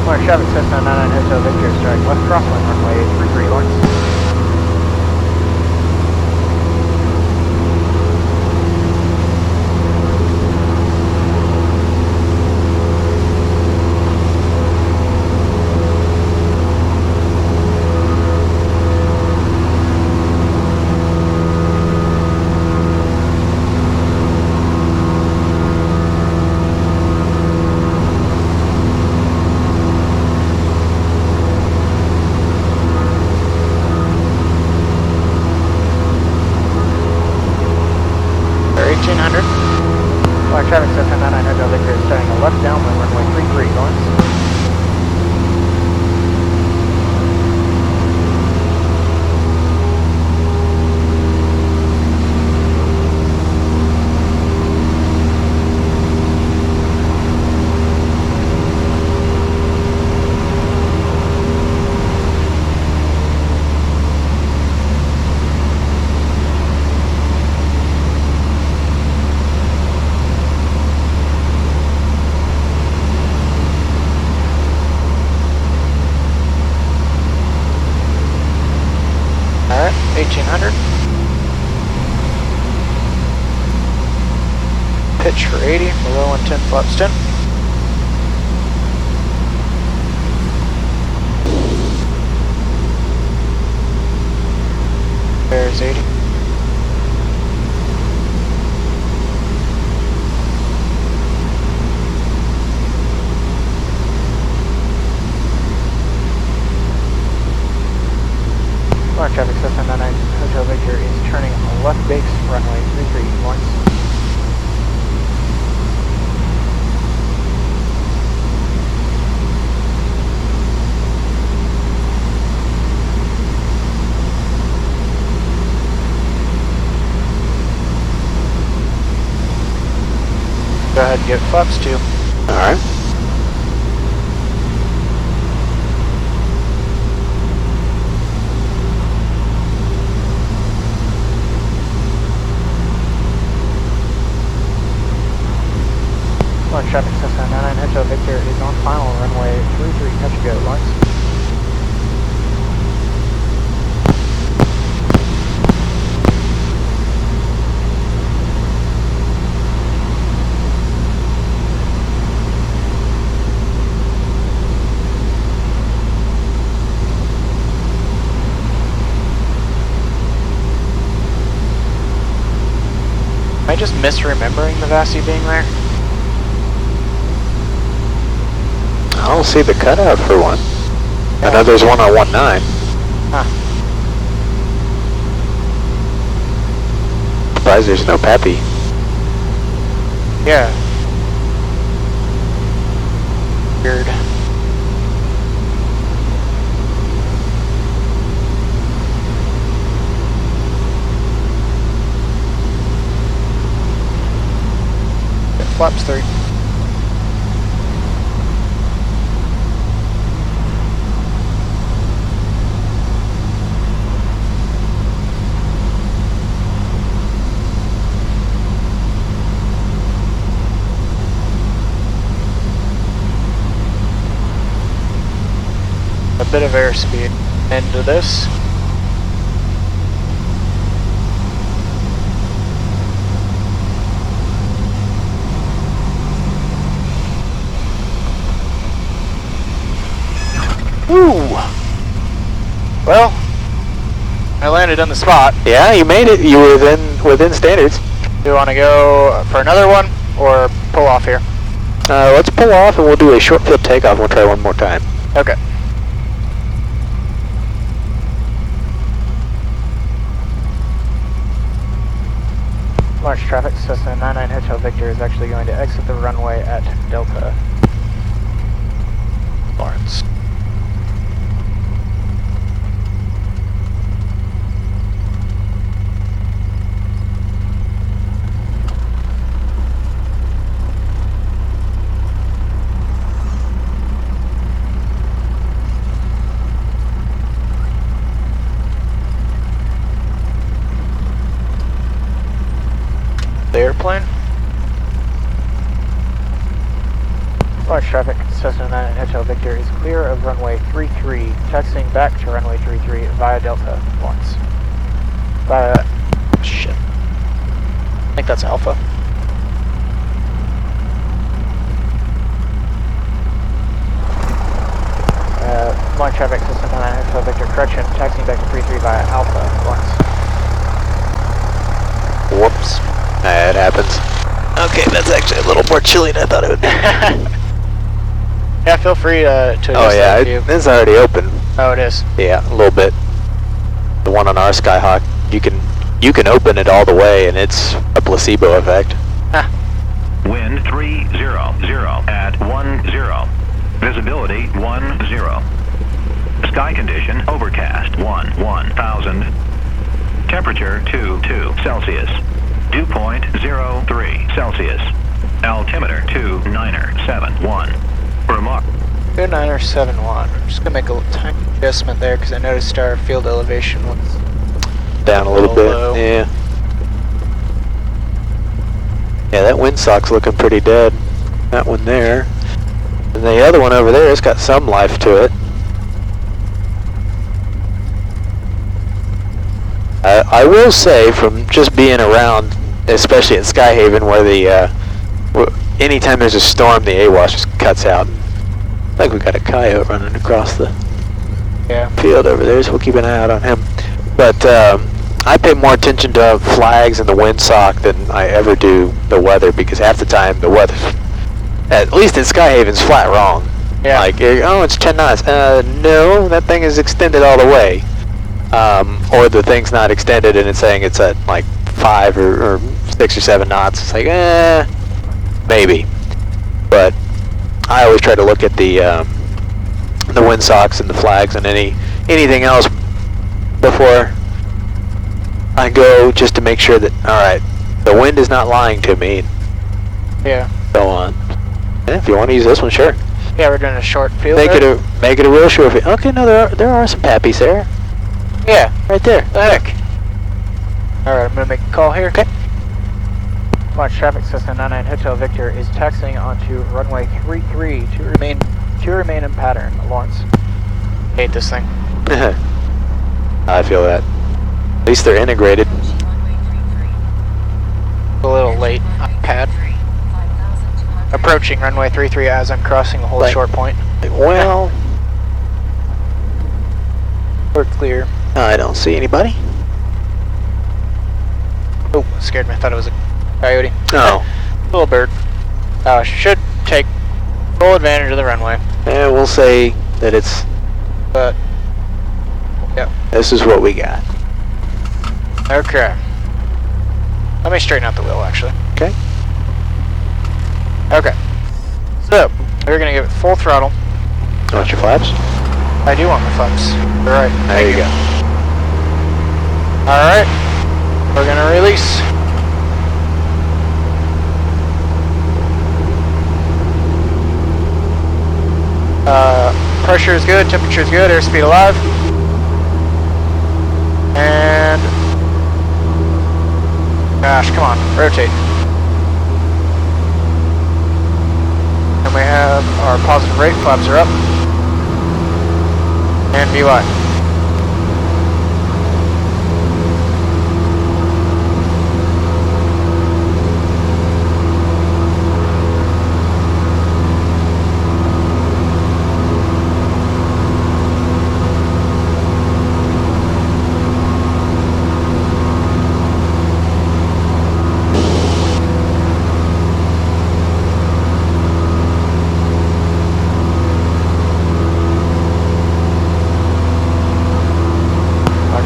Launch traffic, Cessna 99 Hotel Victor starting left crosswind runway 33 Lawrence. 1800. Pitch for 80, below 110, flaps 10. There's 80. Traffic Cessna 99 Hotel Victor is turning left base runway 33 once. Go ahead and get flaps 2. Alright. Traffic Cessna 99 Hotel Victor is on final runway 33, touch go, Lawrence. Am I just misremembering the Vassie being there? I don't see the cutout for one. I know there's one on 19. Huh. Surprised there's no Pappy. Yeah. Weird. Flaps 3. A bit of airspeed into this. Woo! Well, I landed on the spot. Yeah, you made it. You were within standards. Do you want to go for another one or pull off here? Let's pull off and we'll do a short flip takeoff. We'll try one more time. Okay. Large traffic, Cessna 99 Hotel Victor is actually going to exit the runway at Delta. Lawrence. The airplane. Large traffic, Cessna 99 Hotel Victor is clear of runway 33, taxiing back to runway 33 via Delta, Lawrence. Via... Shit. I think that's Alpha. Large traffic, Cessna 99 Hotel Victor, correction, taxiing back to 33 via Alpha, Lawrence. Whoops. That happens. Okay, that's actually a little more chilly than I thought it would be. Yeah, feel free to Oh yeah, it's already open. Oh, it is. Yeah, a little bit. The one on our Skyhawk, you can open it all the way, and it's a placebo effect. Huh. Wind 300 at 10. Visibility 10. Sky condition overcast 1000. Temperature 22 Celsius. Dew point 03 Celsius. Altimeter 2971. Remark. 2971. I'm just gonna make a little tiny adjustment there because I noticed our field elevation was Down a little bit. low. Yeah. Yeah, that windsock's looking pretty dead. That one there. And the other one over there has got some life to it. I will say from just being around, especially at Skyhaven, where anytime there's a storm, the AWAS just cuts out. Like we got a coyote running across the field over there, so we'll keep an eye out on him. But I pay more attention to flags and the windsock than I ever do the weather, because half the time the weather, at least in Skyhaven's flat wrong. Yeah. Like, oh, it's 10 knots. No, that thing is extended all the way. Or the thing's not extended and it's saying it's at like 5 or 6 or 7 knots. It's like, maybe. But I always try to look at the windsocks and the flags and anything else before I go, just to make sure that, alright, the wind is not lying to me. Yeah. So on. And if you want to use this one, sure. Yeah, we're doing a short field. Make it a real short field. Okay, no, there are some pappies there. Yeah. Right there. Heck. Alright, I'm gonna make a call here. Okay. Launch traffic, Cessna 99 Hotel Victor is taxiing onto runway 33 to remain in pattern. Lawrence. Hate this thing. I feel that. At least they're integrated. A little late on pad. Approaching runway 33 as I'm crossing the whole short point. Well, we're clear. I don't see anybody. Oh, scared me. I thought it was a coyote. No. Little bird. Should take full advantage of the runway. Yeah, we'll say that it's... But, yep. This is what we got. Okay. Let me straighten out the wheel, actually. Okay. Okay. So, we're going to give it full throttle. Want your flaps? I do want my flaps. Alright. There you go. Alright. We're going to release. Pressure is good, temperature is good, airspeed alive. And... Gosh, come on, rotate. And we have our positive rate, flaps are up. And VY.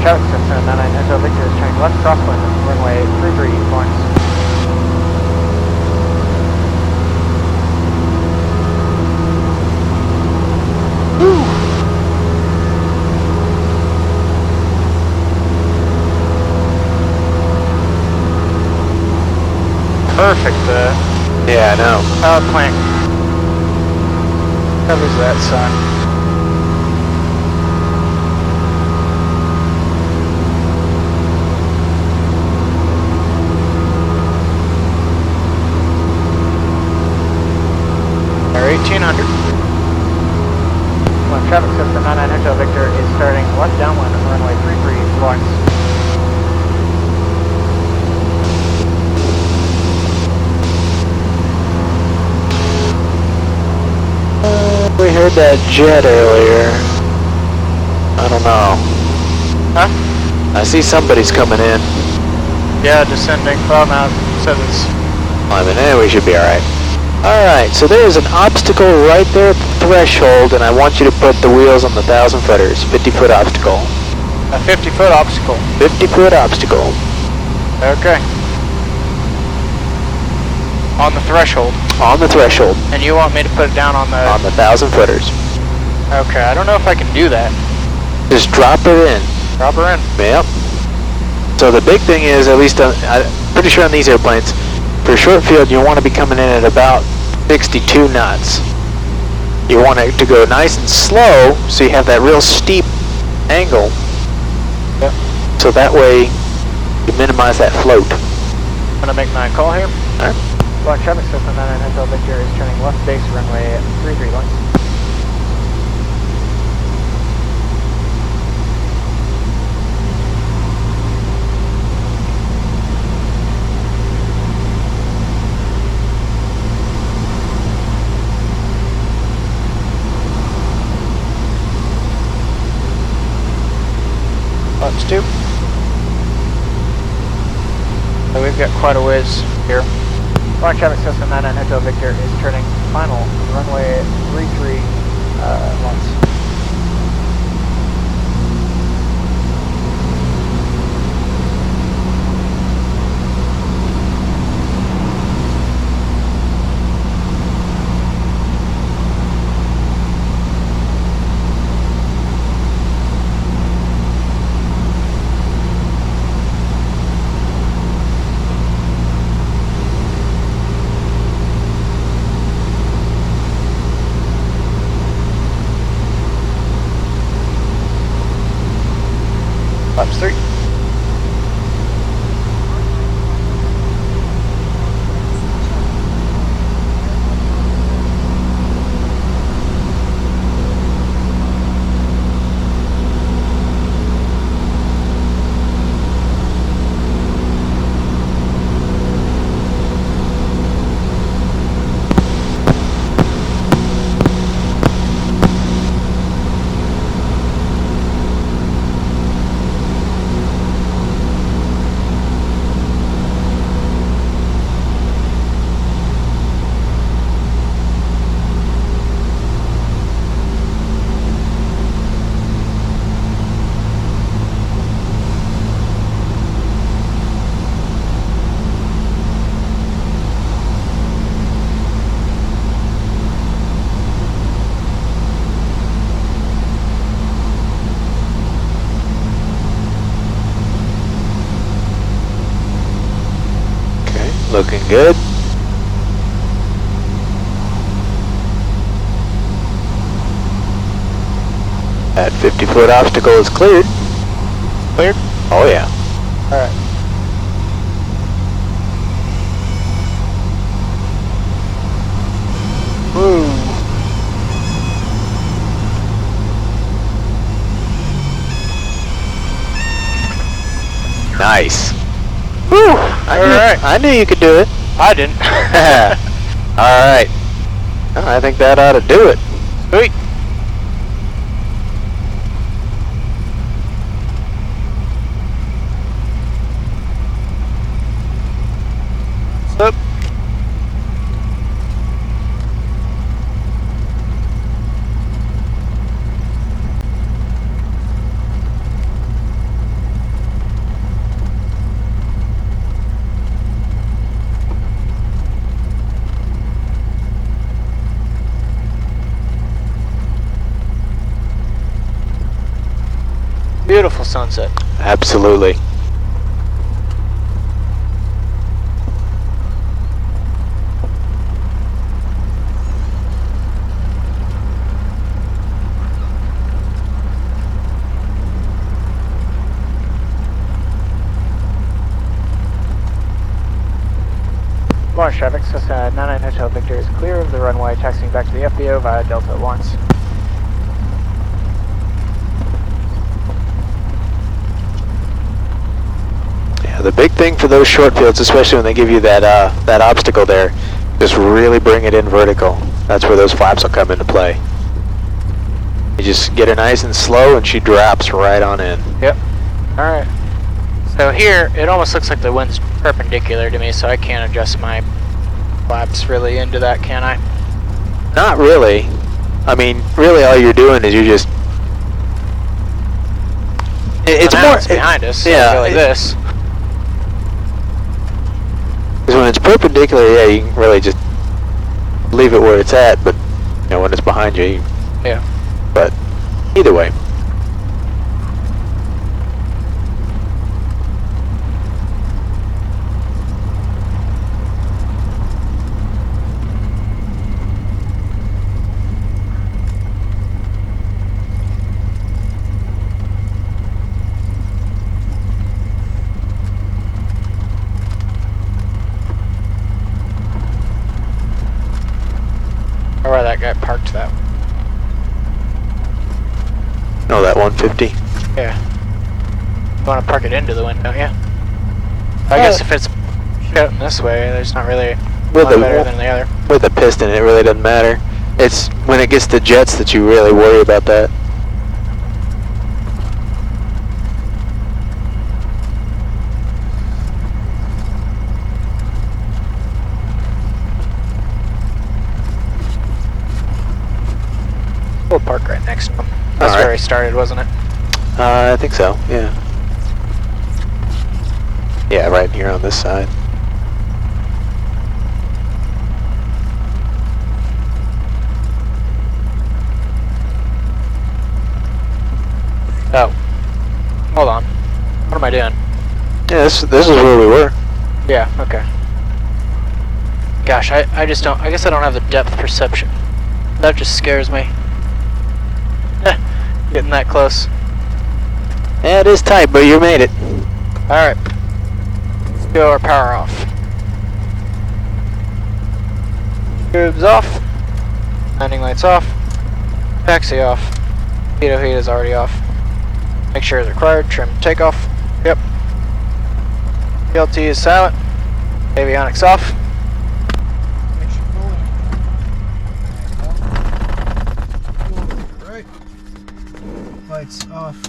Cessna 99 Hotel Victor is turning left crosswind runway 33 Lawrence. Perfect, yeah, I know. power plant covers that sun. Our 1800. Launch traffic, Cessna 99 Hotel Victor is starting left downwind runway 33 Lawrence. We heard that jet earlier. I don't know. Huh? I see somebody's coming in. Yeah, descending. Well, now it says it's... I mean, we should be alright. Alright, so there is an obstacle right there at the threshold, and I want you to put the wheels on the 1,000 footers. 50-foot obstacle. A 50-foot obstacle. 50-foot obstacle. Okay. On the threshold. On the threshold. And you want me to put it down on the... On the 1,000 footers. Okay, I don't know if I can do that. Just drop her in. Drop her in. Yep. So the big thing is, at least I'm pretty sure on these airplanes, for short field you want to be coming in at about 62 knots. You want it to go nice and slow, so you have that real steep angle. Yep. So that way you minimize that float. I'm gonna make my call here. Alright. Launch traffic, Cessna 99 Hotel Victor is turning left base runway 33 Lawrence. So we've got quite a whiz here. Launch traffic Cessna 99 Hotel Victor is turning final runway 33 once. Flaps 3. Looking good. That 50-foot obstacle is cleared. Cleared? Oh yeah. Alright. Woo! Nice. Whew! I knew you could do it. I didn't. Alright. I think that ought to do it. Sweet. Up. Beautiful sunset. Absolutely. Launch traffic, Cessna 99 Hotel Victor is clear of the runway, taxiing back to the FBO via Delta at once. Yeah, the big thing for those short fields, especially when they give you that that obstacle there, just really bring it in vertical. That's where those flaps will come into play. You just get her nice and slow, and she drops right on in. Yep. Alright. So here, it almost looks like the wind's perpendicular to me, so I can't adjust my flaps really into that, can I? Not really. I mean, really all you're doing is you just... It's well, now more... it's behind us, so yeah, go like this. Because when it's perpendicular, yeah, you can really just leave it where it's at, but you know, when it's behind you, Yeah. But either way. Or where that guy parked that. No, that 150. Yeah. You want to park it into the wind, don't you? I guess if it's shooting this way, there's not really With one better than the other. With a piston, it really doesn't matter. It's when it gets to jets that you really worry about that. next to him. That's Alright. where he started, wasn't it? I think so, yeah. Yeah, right here on this side. Oh. Hold on. What am I doing? Yeah, this is where we were. Yeah, okay. Gosh, I just don't, I guess I don't have the depth perception. That just scares me. Getting that close. Yeah, it is tight, but you made it. Alright. Let's go our power off. Tubes off. Landing lights off. Taxi off. Pitot heat is already off. Make sure it's required. Trim takeoff. Yep. PLT is silent. Avionics off. Right. Lights off.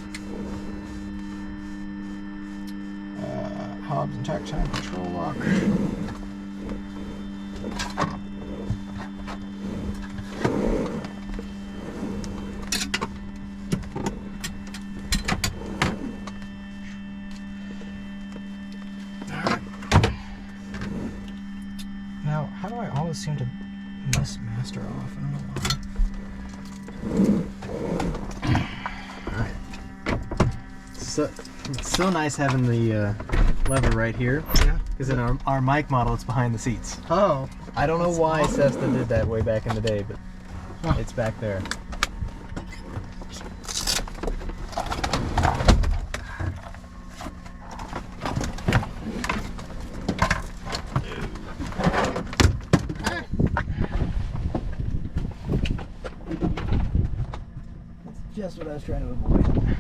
Hobs and tactile control lock. Now, how do I always seem to miss master off? I don't know why. So, it's so nice having the lever right here. Yeah. Because in our mic model, it's behind the seats. Oh. I don't know why Cessna did that way back in the day, but Huh. it's back there. Just what I was trying to avoid.